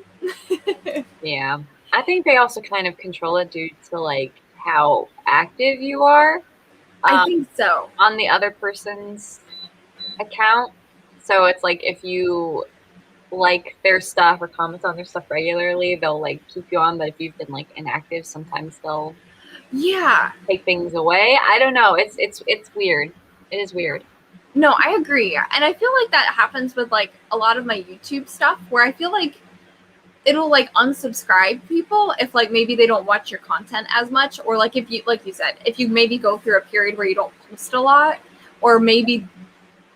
Yeah. I think they also kind of control it due to like how active you are. I think so. On the other person's account. So it's like if you like their stuff or comment on their stuff regularly, they'll like keep you on. But if you've been like inactive, sometimes they'll take things away. I don't know. It's weird. It is weird. No, I agree. And I feel like that happens with like a lot of my YouTube stuff, where I feel like it'll like unsubscribe people if like maybe they don't watch your content as much, or like if you, like you said, if you maybe go through a period where you don't post a lot, or maybe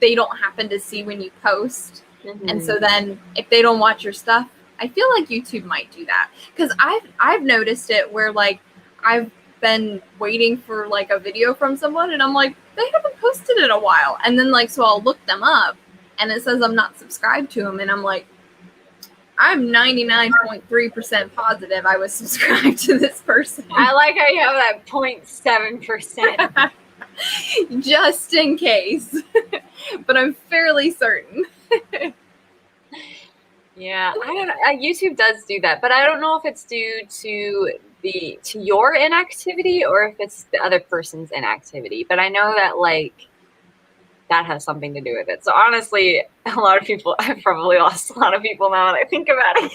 they don't happen to see when you post. Mm-hmm. And so then if they don't watch your stuff, I feel like YouTube might do that. Because I've noticed it where like I've been waiting for like a video from someone, and I'm like, they haven't posted in a while. And then like, so I'll look them up and it says I'm not subscribed to them. And I'm like, I'm 99.3% positive I was subscribed to this person. I like how you have that 0.7%. Just in case. But I'm fairly certain. Yeah, I don't know. YouTube does do that, but I don't know if it's due to your inactivity or if it's the other person's inactivity. But I know that like that has something to do with it. So honestly, a lot of people, I've probably lost a lot of people now that I think about it.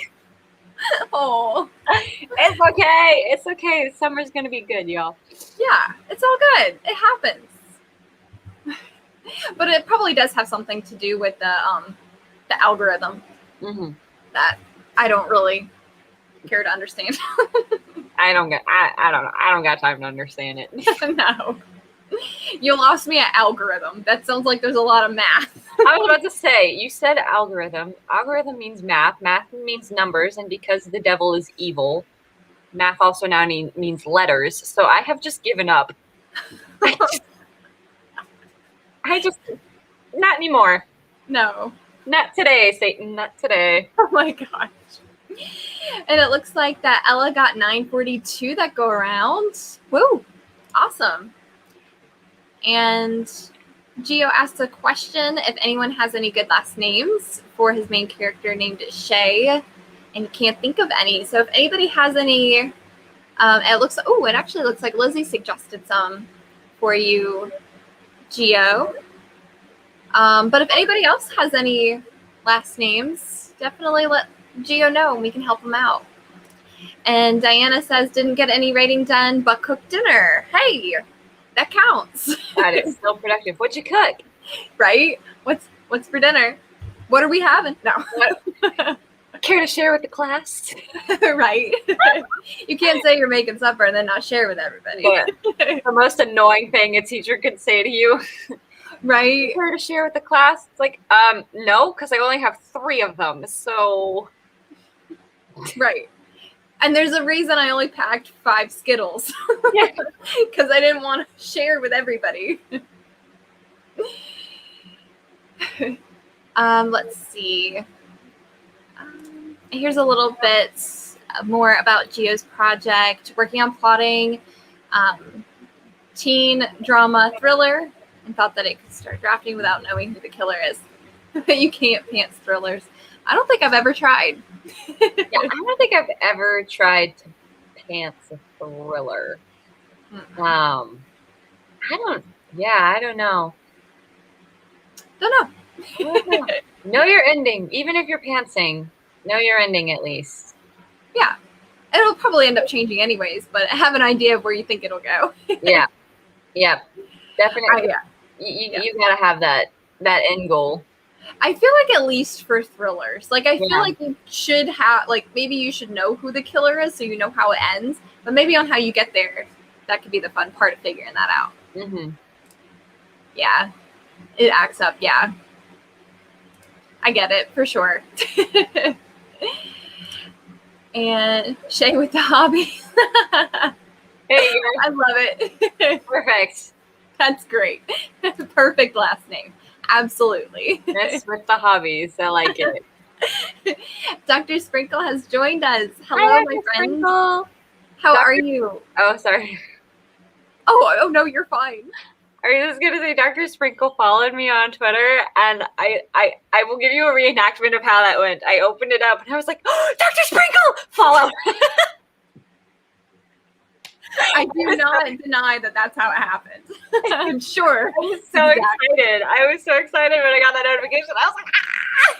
Oh, it's okay. It's okay. Summer's gonna be good, y'all. Yeah, it's all good. It happens. But it probably does have something to do with the algorithm that I don't really care to understand. I don't know. I don't got time to understand it. No. You lost me at algorithm. That sounds like there's a lot of math. I was about to say, you said algorithm. Algorithm means math. Math means numbers. And because the devil is evil, math also now means letters. So I have just given up. I just, not anymore. No. Not today, Satan. Not today. Oh my gosh. And it looks like that Ella got 942 that go around. Woo. Awesome. And Gio asked a question if anyone has any good last names for his main character named Shay, and you can't think of any. So if anybody has any, it actually looks like Lizzie suggested some for you, Gio. But if anybody else has any last names, definitely let Gio know and we can help him out. And Diana says, didn't get any writing done, but cooked dinner. Hey, that counts. That is still productive. What'd you cook? Right? What's for dinner? What are we having? No. Care to share with the class? Right. You can't say you're making supper and then not share with everybody. Yeah. The most annoying thing a teacher could say to you. Right. Care to share with the class? It's like, no, because I only have 3 of them. So. Right. And there's a reason I only packed 5 Skittles. Yeah. Because I didn't want to share with everybody. Let's see. Here's a little bit more about Gio's project. Working on plotting teen drama thriller, and thought that it could start drafting without knowing who the killer is. You can't pants thrillers. I don't think I've ever tried. Yeah, I don't think I've ever tried to pants a thriller. I don't know. Don't know. Know your ending. Even if you're pantsing, know your ending at least. Yeah. It'll probably end up changing anyways, but have an idea of where you think it'll go. Yeah. Definitely. Yeah. You gotta have that end goal. I feel like at least for thrillers, like I feel like you should have, like maybe you should know who the killer is so you know how it ends, but maybe on how you get there, that could be the fun part of figuring that out. Mm-hmm. Yeah, it acts up. Yeah, I get it for sure. And Shay with the hobby. Hey, I love it. Perfect. That's great. Perfect last name. Absolutely. That's with the hobbies. I like it. Dr. Sprinkle has joined us. Hello, Hi, my Dr. friends. Sprinkle. How are you? Oh, sorry. Oh no, you're fine. I was just gonna say Dr. Sprinkle followed me on Twitter, and I will give you a reenactment of how that went. I opened it up and I was like, oh, Dr. Sprinkle, follow. I do not deny that that's how it happened. I'm sure. I was so excited. I was so excited when I got that notification. I was like, ah!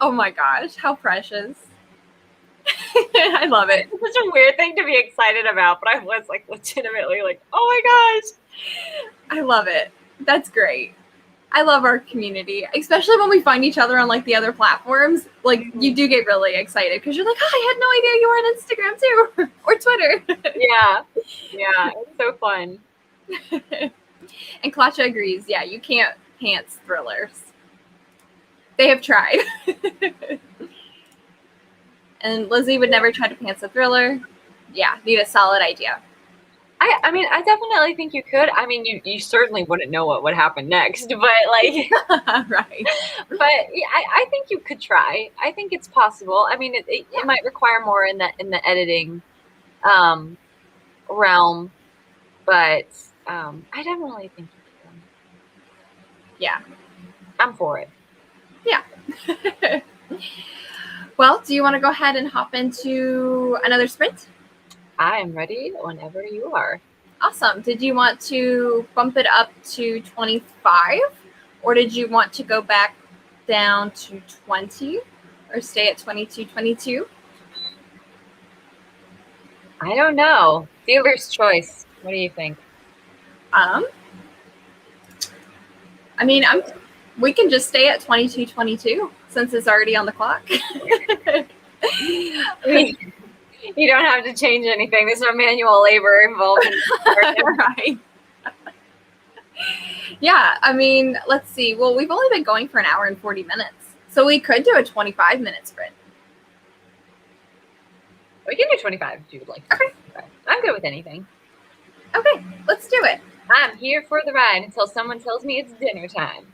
Oh my gosh, how precious. I love it. It's such a weird thing to be excited about, but I was like legitimately like, oh my gosh. I love it. That's great. I love our community, especially when we find each other on like the other platforms. Like you do get really excited because you're like, oh, I had no idea you were on Instagram too or Twitter. Yeah, it's so fun. And Klacha agrees. Yeah, you can't pants thrillers. They have tried. And Lizzie would never try to pants a thriller. Yeah, need a solid idea. I mean, I definitely think you could. I mean, you certainly wouldn't know what would happen next, but like, right. But yeah, I think you could try. I think it's possible. I mean, it might require more in the editing realm, but I definitely think you can. Yeah, I'm for it. Yeah. Well, do you want to go ahead and hop into another sprint? I am ready whenever you are. Awesome. Did you want to bump it up to 25, or did you want to go back down to 20, or stay at 22? I don't know. Dealer's choice. What do you think? I mean, we can just stay at 22 since it's already on the clock. You don't have to change anything. There's no manual labor involved. Right. Yeah, I mean, let's see. Well, we've only been going for an hour and 40 minutes. So we could do a 25-minute sprint. We can do 25 if you would like. Okay. I'm good with anything. Okay, let's do it. I'm here for the ride until someone tells me it's dinner time.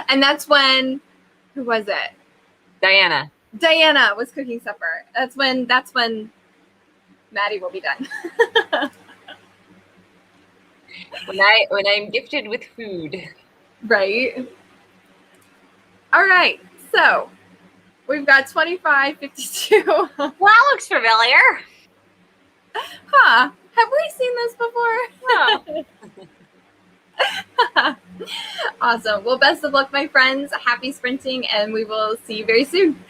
And that's when, who was it? Diana Was cooking supper. That's when Maddie will be done. when I'm gifted with food. Right. All right. So we've got 25, 52. Well, that looks familiar. Huh. Have we seen this before? Oh. Awesome. Well, best of luck, my friends. Happy sprinting, and we will see you very soon.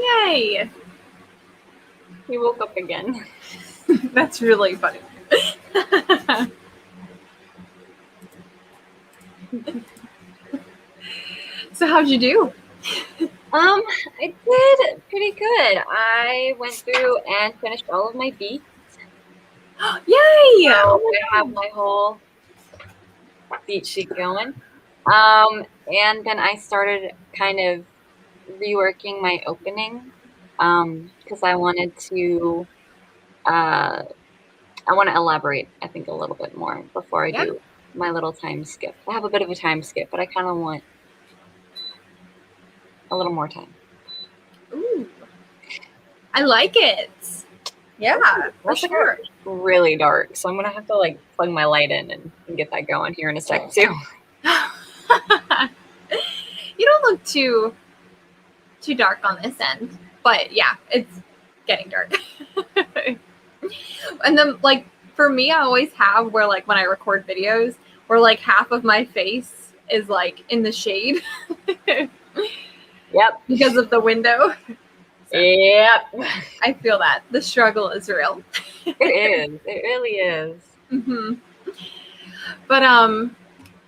Yay! He woke up again. That's really funny. So how'd you do? I did pretty good. I went through and finished all of my beats. Yay! So Oh I have my whole beat sheet going. And then I started kind of reworking my opening because I wanted to elaborate, I think, a little bit more before I do my little time skip. I have a bit of a time skip, but I kind of want a little more time. Ooh. I like it. Yeah, for sure. Really dark, so I'm gonna have to like plug my light in and get that going here in a sec too. You don't look too dark on this end, but yeah, it's getting dark. And then like for me, I always have where like when I record videos where like half of my face is like in the shade. Yep. Because of the window. So, yep. I feel that. The struggle is real. It is. It really is. Mm-hmm. But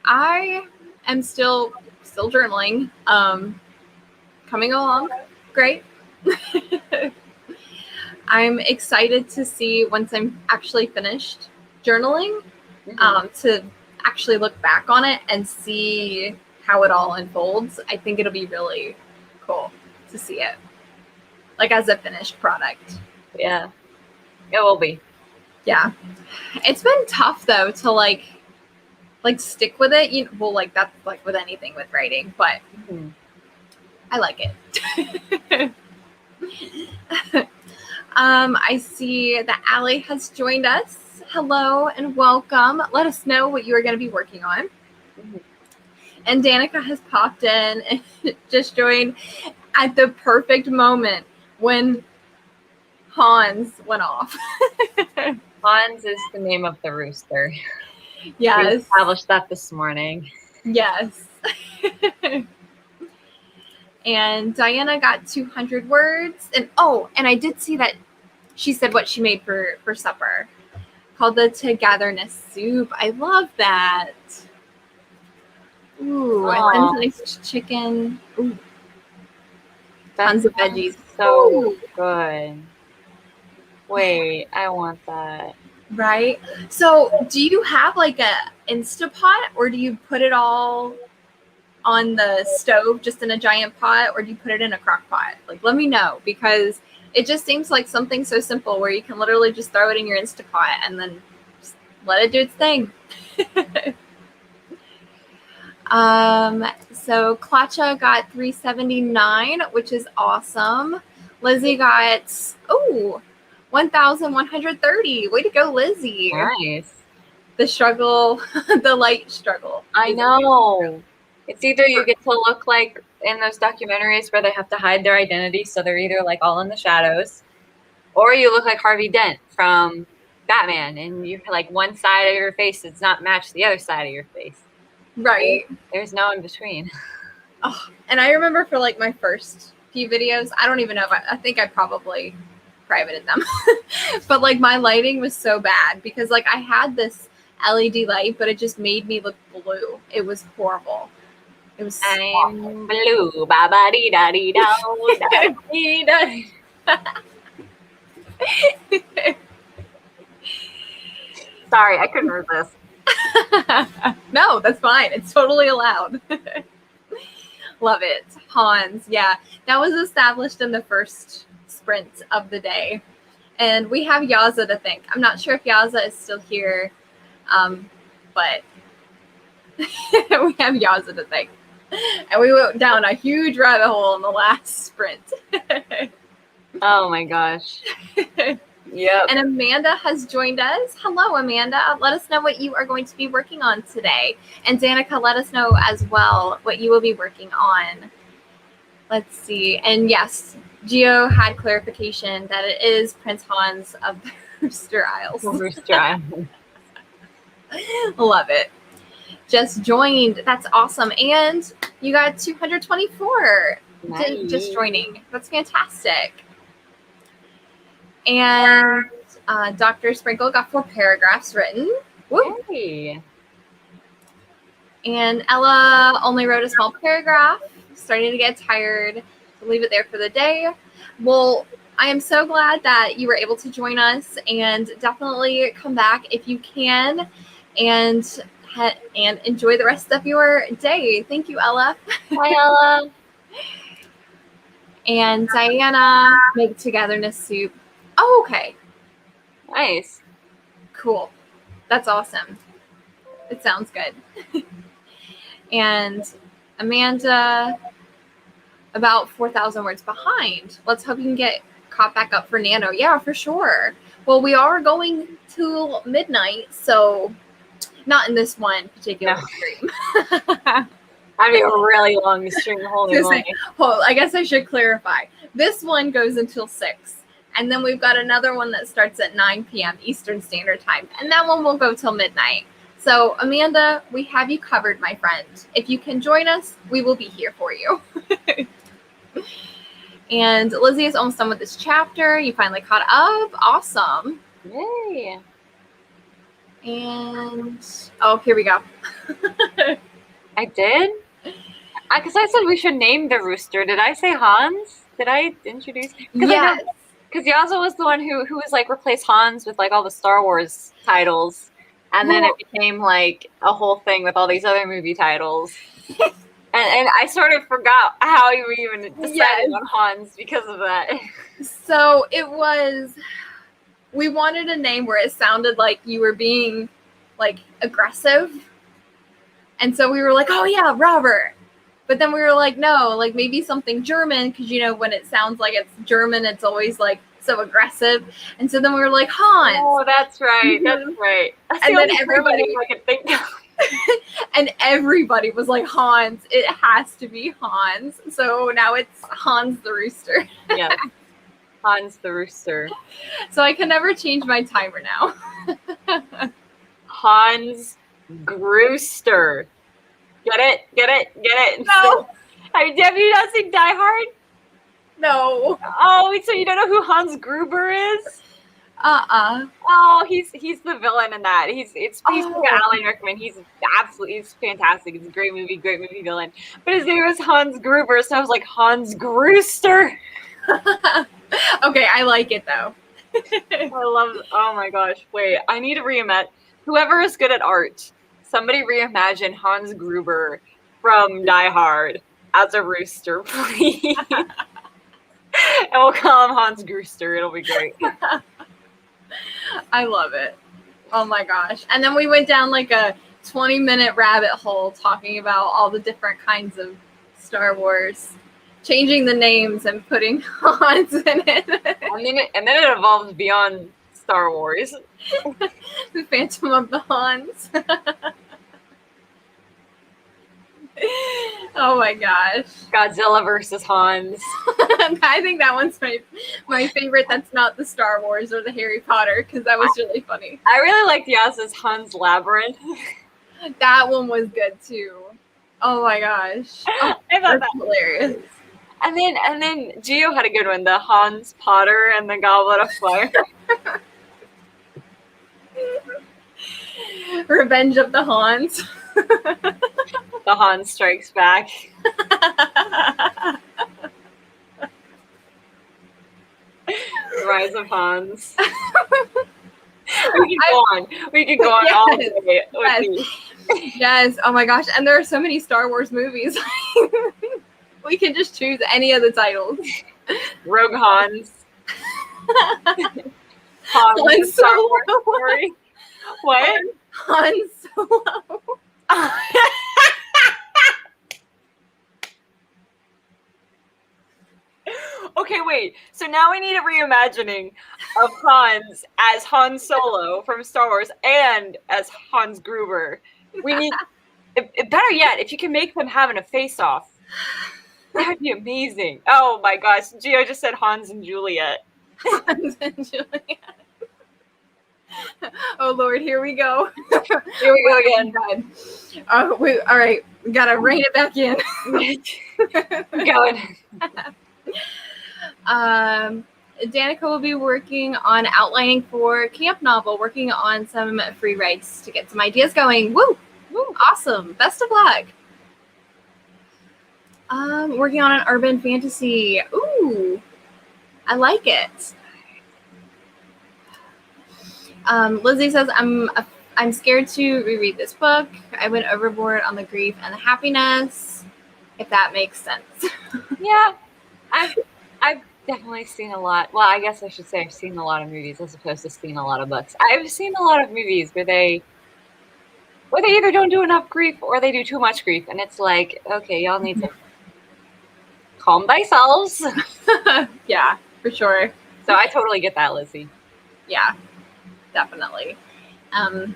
I am still journaling. Coming along. Great. I'm excited to see once I'm actually finished journaling, to actually look back on it and see how it all unfolds. I think it'll be really cool to see it, like as a finished product. Yeah, it will be. Yeah, it's been tough though to like stick with it. You know, well, like that's like with anything with writing, but I like it. I see that Allie has joined us. Hello and welcome. Let us know what you are going to be working on. And Danica has popped in and just joined at the perfect moment when Hans went off. Hans is the name of the rooster. Yes. We established that this morning. Yes. And Diana got 200 words. And I did see that she said what she made for supper, called the togetherness soup. I love that. Ooh, and then nice chicken. Ooh. Tons of veggies. So good. Wait, I want that. Right. So do you have like a Instapot, or do you put it all on the stove just in a giant pot, or do you put it in a crock pot? Like, let me know, because it just seems like something so simple where you can literally just throw it in your Instapot and then just let it do its thing. So Klacha got 379, which is awesome. Lizzie got 1,130. Way to go, Lizzie. Nice. The struggle, the light struggle. I know. It's either you get to look like in those documentaries where they have to hide their identity, so they're either like all in the shadows, or you look like Harvey Dent from Batman, and you like one side of your face does not match the other side of your face. Right. There's no in between. Oh, and I remember for like my first few videos, I don't even know if I think I probably privated them, but like my lighting was so bad because like I had this LED light, but it just made me look blue. It was horrible. It was I'm blue, ba ba dee da dee da dee da. Sorry, I couldn't resist. No, that's fine. It's totally allowed. Love it. Hans. Yeah, that was established in the first sprint of the day. And we have Yaza to thank. I'm not sure if Yaza is still here, but we have Yaza to thank. And we went down a huge rabbit hole in the last sprint. Oh my gosh. Yep. And Amanda has joined us. Hello, Amanda. Let us know what you are going to be working on today. And Danica, let us know as well what you will be working on. Let's see. And yes, Gio had clarification that it is Prince Hans of the Rooster Isles. Rooster Isles. Love it. Just joined. That's awesome. And you got 224. just joining. That's fantastic. And Dr. Sprinkle got 4 paragraphs written. Woo. Hey. And Ella only wrote a small paragraph, starting to get tired. We'll leave it there for the day. Well, I am so glad that you were able to join us, and definitely come back if you can, and enjoy the rest of your day. Thank you, Ella. Hi, Ella. And Diana, make togetherness soup. Oh, okay. Nice. Cool. That's awesome. It sounds good. And Amanda, about 4,000 words behind. Let's hope you can get caught back up for NaNo. Yeah, for sure. Well, we are going till midnight, so not in this one particular stream. That'd be a really long stream. Holy moly. Well, I guess I should clarify. This one goes until 6. And then we've got another one that starts at 9 p.m. Eastern Standard Time. And that one will go till midnight. So, Amanda, we have you covered, my friend. If you can join us, we will be here for you. And Lizzie is almost done with this chapter. You finally caught up. Awesome. Yay. And, oh, here we go. I did? Because I said we should name the rooster. Did I say Hans? Did I introduce? Yes. Because Yaza was the one who was like replaced Hans with like all the Star Wars titles. And then it became like a whole thing with all these other movie titles. and I sort of forgot how we even decided on Hans because of that. So it was, we wanted a name where it sounded like you were being like aggressive. And so we were like, oh yeah, Robert. But then we were like, no, like maybe something German, because you know when it sounds like it's German, it's always like so aggressive. And so then we were like, Hans. Oh, that's right. That's right. That's and then everybody I could think of. And everybody was like, Hans. It has to be Hans. So now it's Hans the Rooster. Yeah. Hans the Rooster. So I can never change my timer now. Hans Grooster. Get it? Get it? Get it? No. Have you not seen Die Hard? No. Oh, so you don't know who Hans Gruber is? Oh, he's the villain in that. He's Alan Rickman. He's fantastic. It's a great movie villain. But his name is Hans Gruber, so I was like Hans Grooster. Okay, I like it though. I love. Oh my gosh! Wait, I need to reimagine. Whoever is good at art, somebody reimagine Hans Gruber from Die Hard as a rooster, please. And we'll call him Hans Grooster. It'll be great. I love it. Oh my gosh. And then we went down like a 20-minute rabbit hole talking about all the different kinds of Star Wars, changing the names and putting Hans in it. And then it evolves beyond Star Wars. The Phantom of the Hans. Oh my gosh. Godzilla versus Hans. I think that one's my favorite. That's not the Star Wars or the Harry Potter, because that was really funny. I really liked Yasa's Hans Labyrinth. That one was good too. Oh my gosh. Oh, I thought that was hilarious. And then Gio had a good one, the Hans Potter and the Goblet of Fire. Revenge of the Hans. The Hans Strikes Back. Rise of Hans. We could go on all day. Yes. Oh my gosh. And there are so many Star Wars movies. We can just choose any of the titles. Rogue Hans. Hans Star Wars story. What? Han Solo. Okay, wait. So now we need a reimagining of Hans as Han Solo from Star Wars and as Hans Gruber. We need, better yet, if you can make them having a face-off, that'd be amazing. Oh my gosh, Gio just said Hans and Juliet. Hans and Juliet. Oh Lord, here we go. Here we go again. All right. We gotta rein it back in. Going. Danica will be working on outlining for camp novel, working on some free writes to get some ideas going. Woo! Woo! Awesome. Best of luck. Working on an urban fantasy. Ooh, I like it. Lizzie says, I'm scared to reread this book. I went overboard on the grief and the happiness, if that makes sense. Yeah, I've definitely seen a lot. Well, I guess I should say I've seen a lot of movies as opposed to seeing a lot of books. I've seen a lot of movies where they either don't do enough grief or they do too much grief, and it's like, okay, y'all need to calm thyselves. Yeah, for sure. So I totally get that, Lizzie. Yeah, definitely. And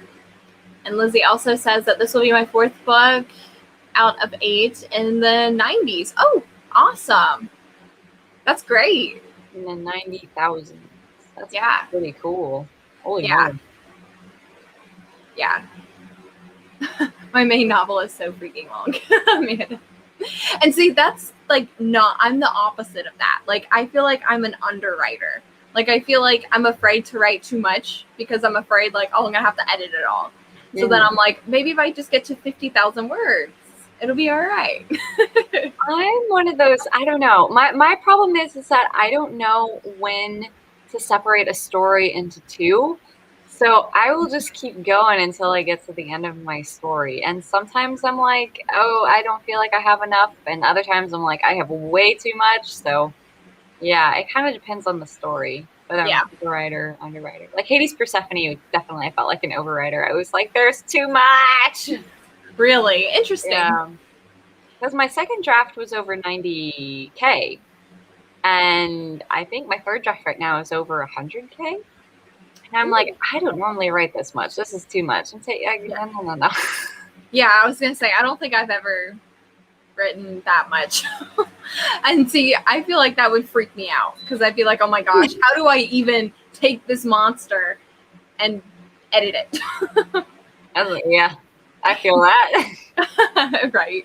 Lizzie also says that this will be my 4th book out of 8 in the 90s. Oh, awesome. That's great. In the 90,000. That's pretty cool. Holy yeah. moly. Yeah. My main novel is so freaking long. Man. And see, that's like I'm the opposite of that. Like, I feel like I'm an underwriter. Like, I feel like I'm afraid to write too much because I'm afraid, like, oh, I'm going to have to edit it all. So then I'm like, maybe if I just get to 50,000 words, it'll be all right. I'm one of those, I don't know. My problem is that I don't know when to separate a story into 2. So I will just keep going until I get to the end of my story. And sometimes I'm like, oh, I don't feel like I have enough. And other times I'm like, I have way too much. So yeah, it kind of depends on the story. Whether I'm an overwriter, underwriter. Like Hades Persephone, definitely I felt like an overwriter. I was like, there's too much. Really? Interesting. Yeah. Because my second draft was over 90K. And I think my third draft right now is over 100K. And I'm like, I don't normally write this much. This is too much. I'm saying, no. Yeah, I was going to say, I don't think I've ever written that much. And see, I feel like that would freak me out because I'd be like, oh my gosh, how do I even take this monster and edit it? Yeah, I feel that. Right.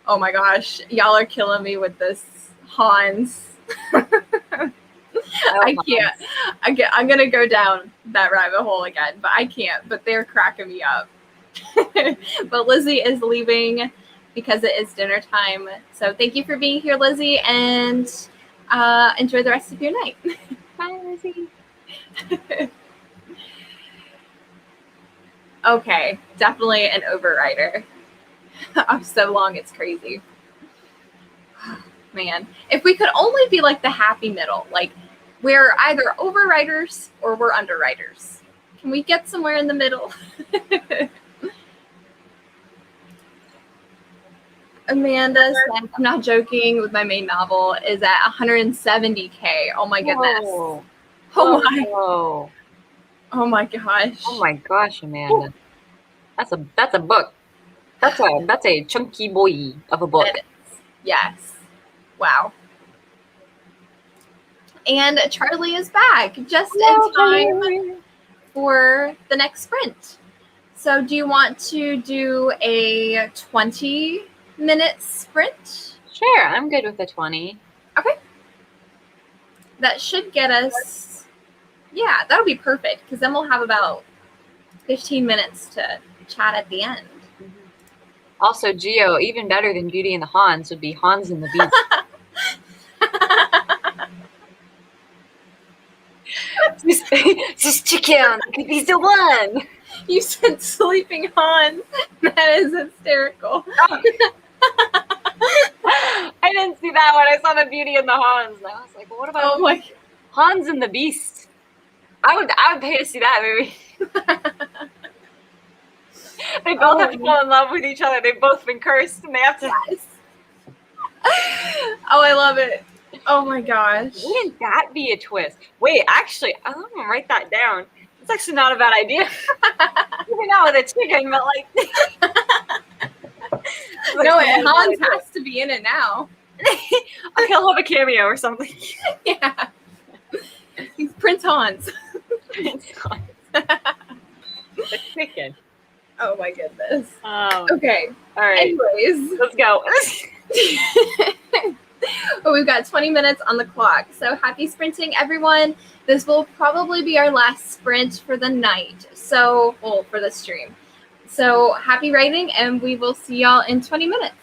Oh my gosh, y'all are killing me with this Hans. I can't. I'm gonna go down that rabbit hole again, but I can't. But they're cracking me up. But Lizzie is leaving because it is dinner time. So thank you for being here, Lizzie, and enjoy the rest of your night. Bye, Lizzie. Okay, definitely an overwriter. I'm so long, it's crazy. Man, if we could only be like the happy middle, like we're either overwriters or we're underwriters. Can we get somewhere in the middle? Amanda said, I'm not joking, with my main novel is at 170K. Oh my goodness. Whoa. Oh my. Whoa. Oh my gosh. Oh my gosh, Amanda. That's a book. That's a chunky boy of a book. Yes. Wow. And Charlie is back just in time for the next sprint. So do you want to do a 20-minute sprint? Sure, I'm good with a 20. Okay. That should get us, yeah, that'll be perfect because then we'll have about 15 minutes to chat at the end. Also, Geo, even better than Beauty and the Hans would be Hans and the Beast. Just chicken. He's the one. You said sleeping Hans. That is hysterical. I didn't see that when I saw the Beauty and the Hans. And I was like, well, what about Hans and the Beast? I would pay to see that movie. They both have to fall in love with each other. They've both been cursed, and they have to. Yes. Oh, I love it. Oh my gosh. Wouldn't that be a twist? Wait, actually, I'm gonna write that down. It's actually not a bad idea. Even not with a chicken, but like. No, Hans has to be in it now. He'll have a cameo or something. Yeah. He's Prince Hans. Prince Hans. The chicken. Oh my goodness. Oh. Okay. All right. Anyways. Let's go. Well, we've got 20 minutes on the clock. So happy sprinting, everyone. This will probably be our last sprint for the night. So, well, for the stream. So happy writing, and we will see y'all in 20 minutes.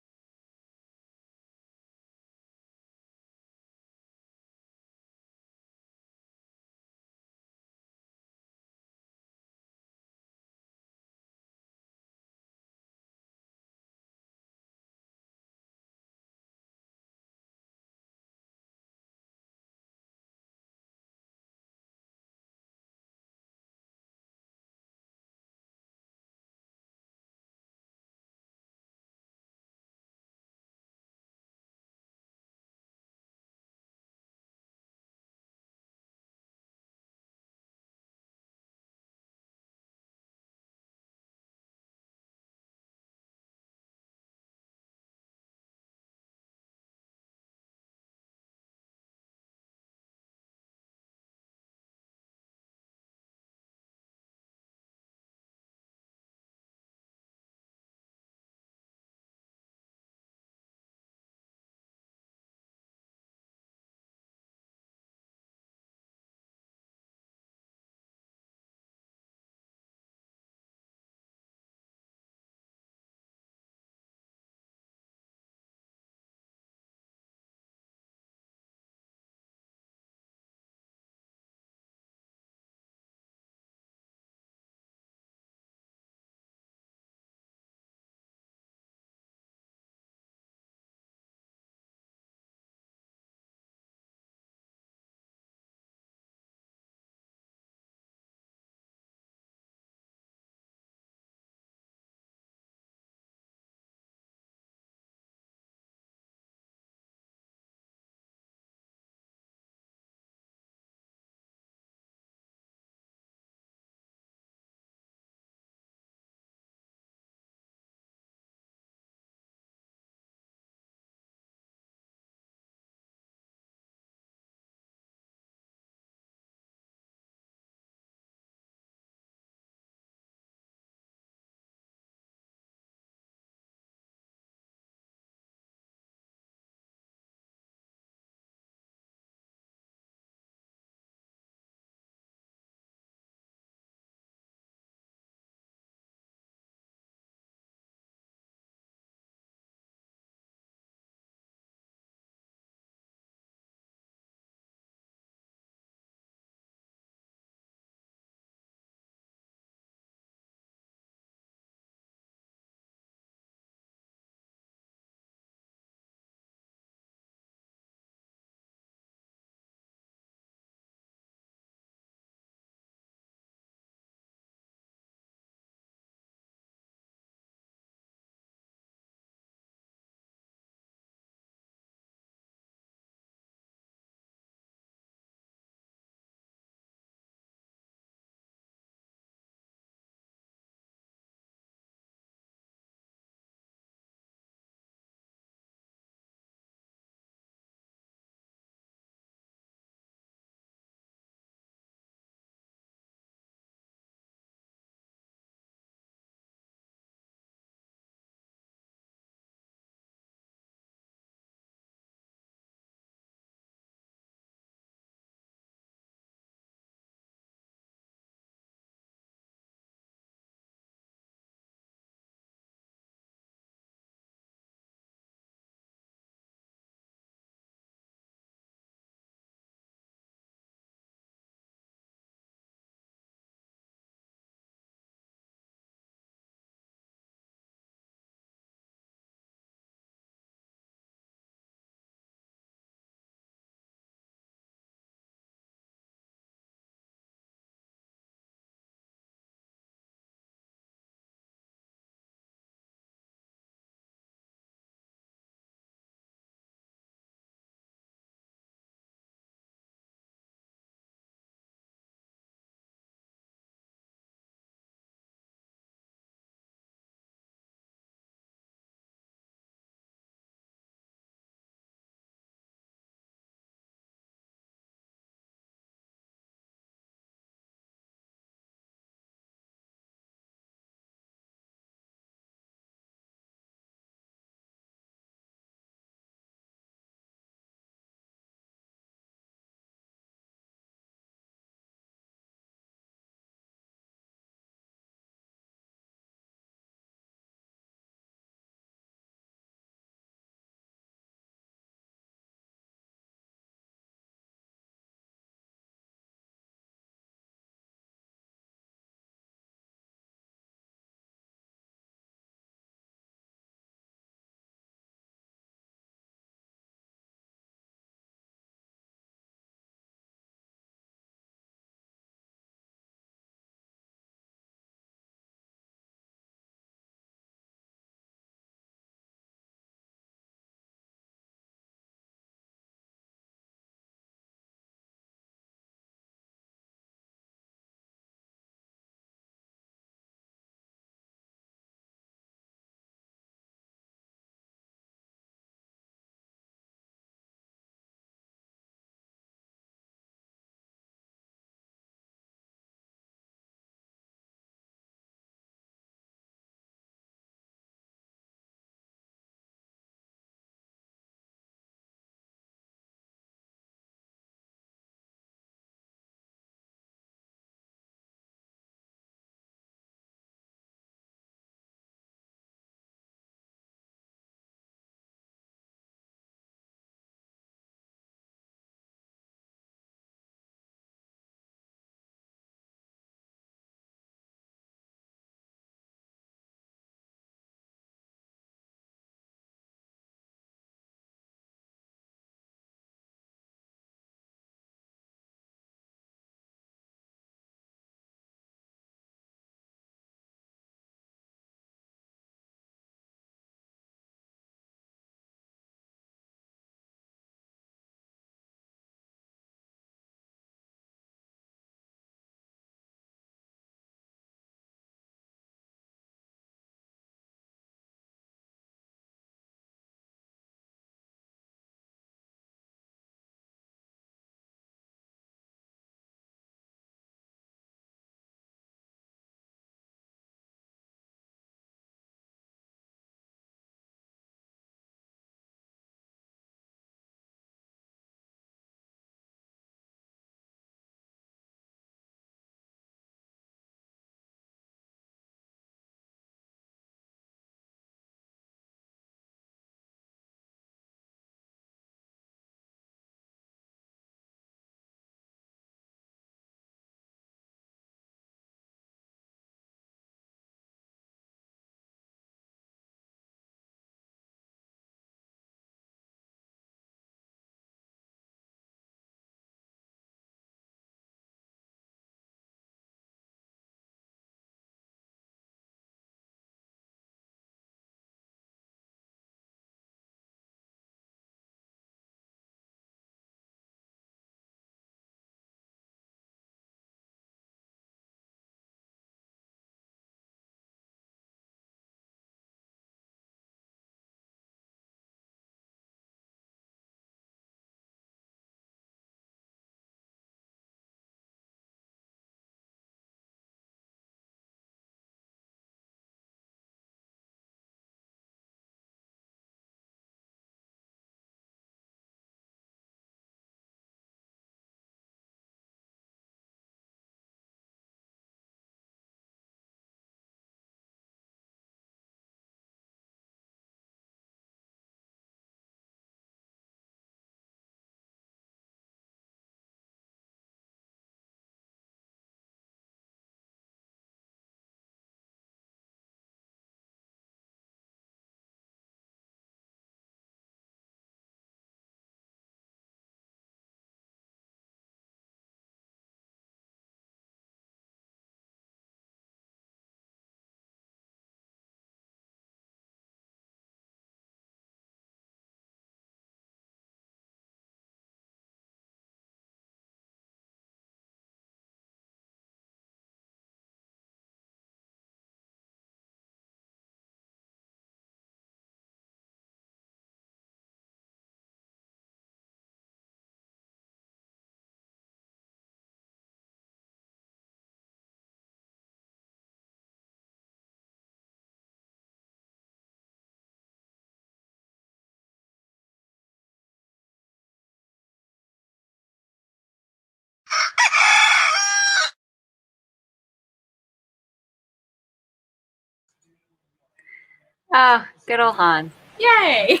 Oh, good old Hans. Yay!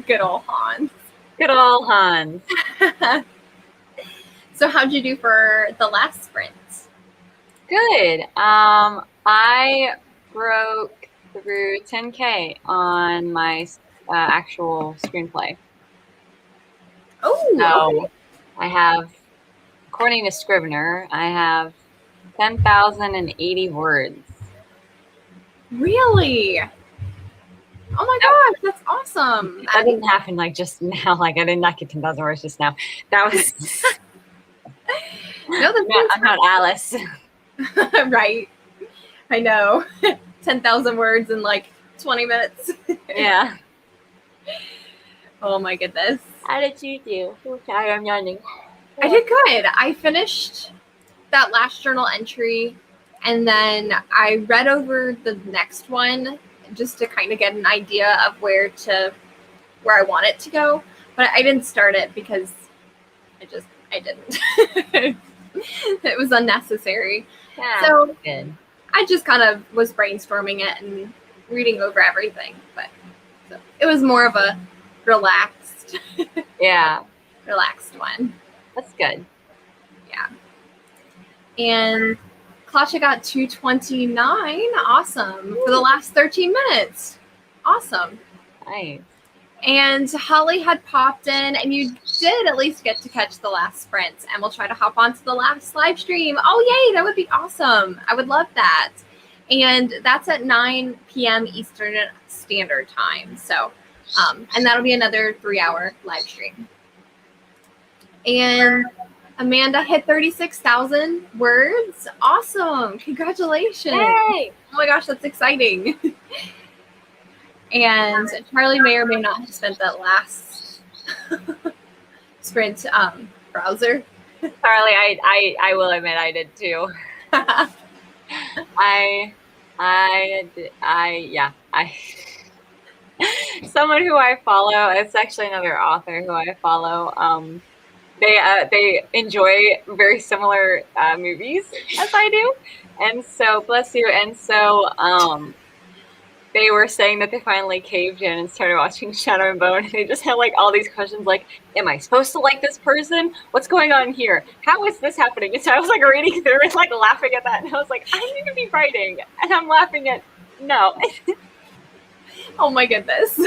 Good old Hans. Good old Hans. So how'd you do for the last sprint? Good. I broke through 10K on my actual screenplay. Oh, So okay. I have, according to Scrivener, I have 10,080 words. Really? Oh my gosh, that's awesome. That didn't happen like just now. Like I did not get 10,000 words just now. That was No, that's I'm not Alice. right. I know. 10,000 words in like 20 minutes. Yeah. Oh my goodness. How did you do? Sorry, I'm yawning. I did good. I finished that last journal entry and then I read over the next one just to kind of get an idea of where I want it to go. But I didn't start it because I didn't. It was unnecessary. Yeah, So good. I just kind of was brainstorming it and reading over everything. But so it was more of a relaxed one. That's good. Yeah. And Klasha got 229. Awesome. For the last 13 minutes. Awesome. Nice. And Holly had popped in, and you did at least get to catch the last sprint. And we'll try to hop onto the last live stream. Oh, yay. That would be awesome. I would love that. And that's at 9 p.m. Eastern Standard Time. So, and that'll be another 3-hour live stream. And Amanda hit 36,000 words. Awesome. Congratulations. Yay! Oh my gosh, that's exciting. And Charlie may or may not have spent that last sprint browser. Charlie, I will admit I did too. Someone who I follow, it's actually another author who I follow, they enjoy very similar movies as I do. And so, bless you. And so, they were saying that they finally caved in and started watching Shadow and Bone. And they just had like all these questions like, am I supposed to like this person? What's going on here? How is this happening? And so I was like reading through and like laughing at that. And I was like, I need to be writing. And I'm laughing at, no. Oh my goodness.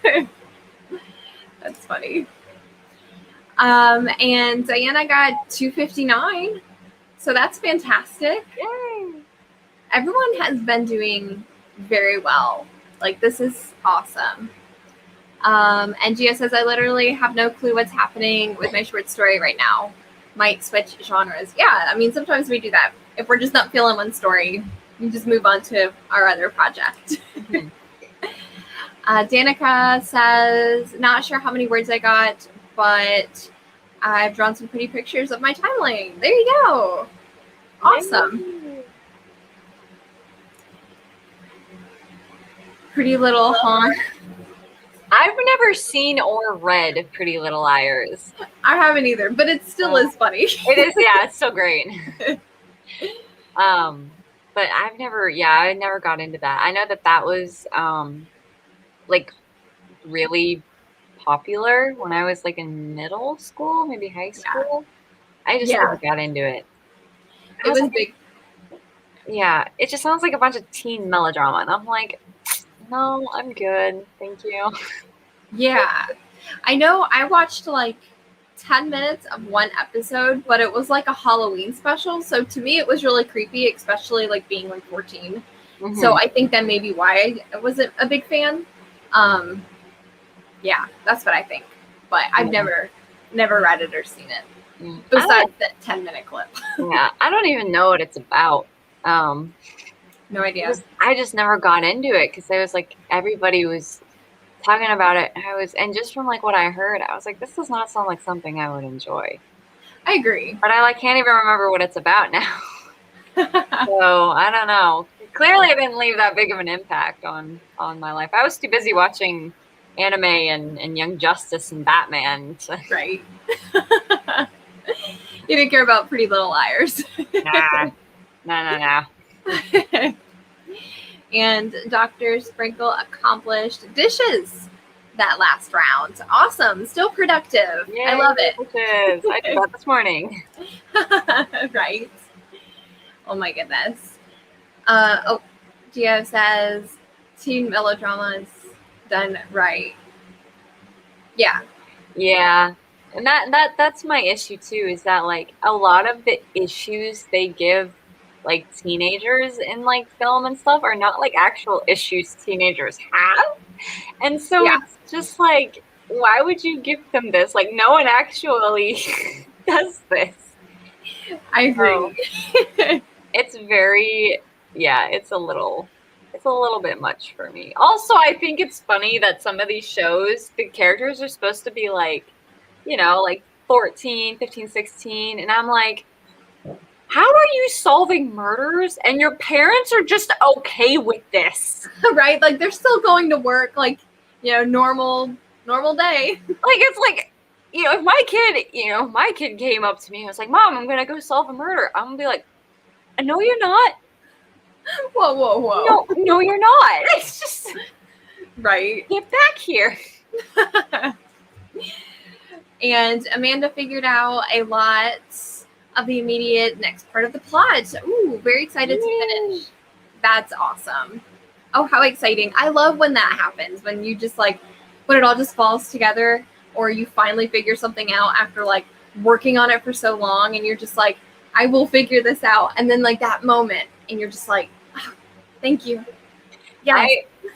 That's funny. And Diana got 259. So that's fantastic. Yay. Everyone has been doing very well. Like, this is awesome. And Gia says, I literally have no clue what's happening with my short story right now. Might switch genres. Yeah, I mean, sometimes we do that. If we're just not feeling one story, we just move on to our other project. Mm-hmm. Danica says, not sure how many words I got, but I've drawn some pretty pictures of my timeline. There you go. Awesome. Yay. Pretty Little Haunt. I've never seen or read Pretty Little Liars. I haven't either, but it still is funny. It is, yeah, it's so great. But I never got into that. I know that was like really popular when I was like in middle school, maybe high school. I just never got into it. It was big. Yeah, it just sounds like a bunch of teen melodrama, and I'm like, no, I'm good, thank you. Yeah, I know. I watched like 10 minutes of one episode, but it was like a Halloween special. So to me, it was really creepy, especially like being like 14. Mm-hmm. So I think that may be why I wasn't a big fan. Yeah, that's what I think. But I've never read it or seen it. Besides that 10-minute clip. Yeah, I don't even know what it's about. No idea. I just never got into it because I was like, everybody was talking about it. And just from like what I heard, I was like, this does not sound like something I would enjoy. I agree. But I like can't even remember what it's about now. So I don't know. Clearly it didn't leave that big of an impact on my life. I was too busy watching anime and Young Justice and Batman. So. Right. You didn't care about Pretty Little Liars. Nah. No. And Dr. Sprinkle accomplished dishes that last round. Awesome. Still productive. Yay, I love it. Dishes. I did that this morning. Right. Oh my goodness. Gio says teen melodrama is done right. Yeah. Yeah. And that's my issue too, is that like a lot of the issues they give like teenagers in like film and stuff are not like actual issues teenagers have. And so Yeah. it's just like, why would you give them this? Like no one actually does this. I agree. It's very, yeah, it's a little bit much for me. Also, I think it's funny that some of these shows, the characters are supposed to be like, you know, like 14, 15, 16. And I'm like, how are you solving murders and your parents are just okay with this? Right? Like they're still going to work, like, you know, normal day. Like, it's like, you know, if my kid came up to me and was like, Mom, I'm going to go solve a murder. I'm going to be like, no, you're not. Whoa. No, you're not. It's just, right. get back here. And Amanda figured out a lot of the immediate next part of the plot. Ooh, very excited to finish. That's awesome. Oh, how exciting. I love when that happens, when you just like, when it all just falls together, or you finally figure something out after like working on it for so long, and you're just like, I will figure this out. And then like that moment, and you're just like, oh, thank you. Yeah,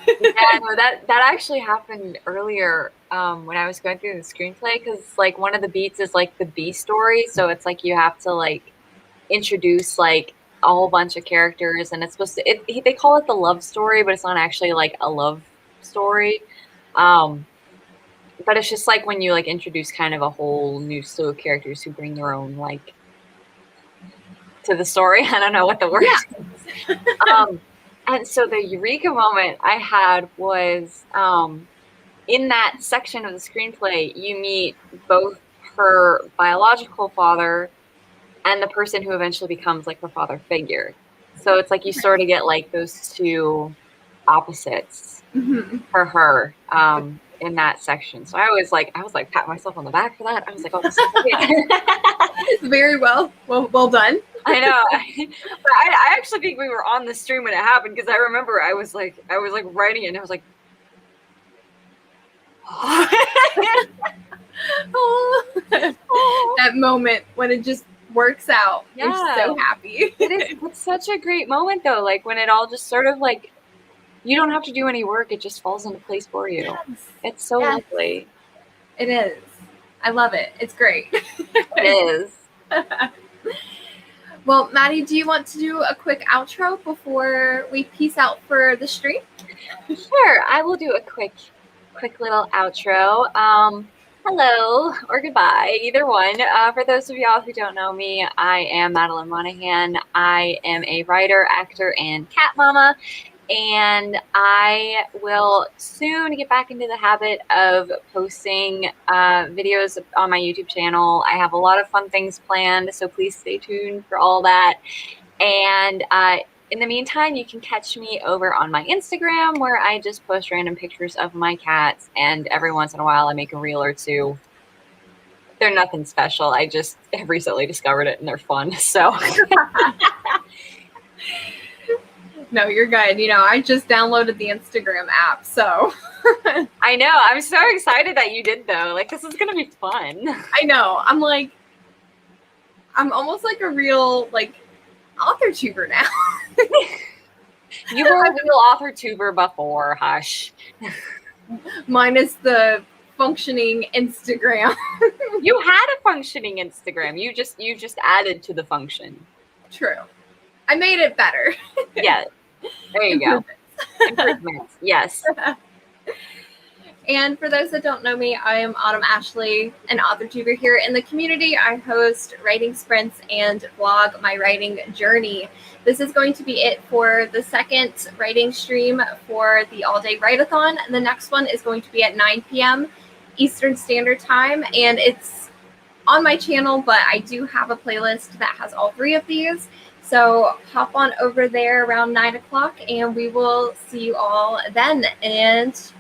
no, that actually happened earlier when I was going through the screenplay, because like one of the beats is like the B story, so it's like you have to like introduce like a whole bunch of characters, and it's supposed to they call it the love story, but it's not actually like a love story. But it's just like when you like introduce kind of a whole new slew of characters who bring their own like to the story. I don't know what the word is. And so the eureka moment I had was in that section of the screenplay, you meet both her biological father and the person who eventually becomes like her father figure. So it's like you sort of get like those two opposites for her in that section. So I was like patting myself on the back for that. I was like, oh, this is great. Very well done. I know. But I actually think we were on the stream when it happened, because I remember I was like writing it and I was like, that moment when it just works out. Yeah. You're so happy. It's such a great moment though, like when it all just sort of like, you don't have to do any work, it just falls into place for you. Yes. It's so lovely. It is. I love it. It's great. It is. Well, Maddie, do you want to do a quick outro before we peace out for the stream? Sure, I will do a quick little outro. Hello or goodbye, either one. For those of y'all who don't know me, I am Madeline Monahan. I am a writer, actor, and cat mama. And I will soon get back into the habit of posting videos on my YouTube channel. I have a lot of fun things planned, so please stay tuned for all that. And in the meantime, you can catch me over on my Instagram, where I just post random pictures of my cats, and every once in a while I make a reel or two. They're nothing special. I just have recently discovered it and they're fun, so... No, you're good. You know, I just downloaded the Instagram app, so. I know. I'm so excited that you did, though. Like, this is going to be fun. I know. I'm almost like a real, like, AuthorTuber now. You were a real AuthorTuber before, hush. Minus the functioning Instagram. You had a functioning Instagram. You just added to the function. True. I made it better. Yeah. There you go. Improvements. Yes. And for those that don't know me, I am Autumn Ashley, an AuthorTuber here in the community. I host writing sprints and vlog my writing journey. This is going to be it for the second writing stream for the all-day Writeathon. The next one is going to be at 9 p.m. Eastern Standard Time, and it's on my channel, but I do have a playlist that has all three of these. So hop on over there around 9 o'clock, and we will see you all then. And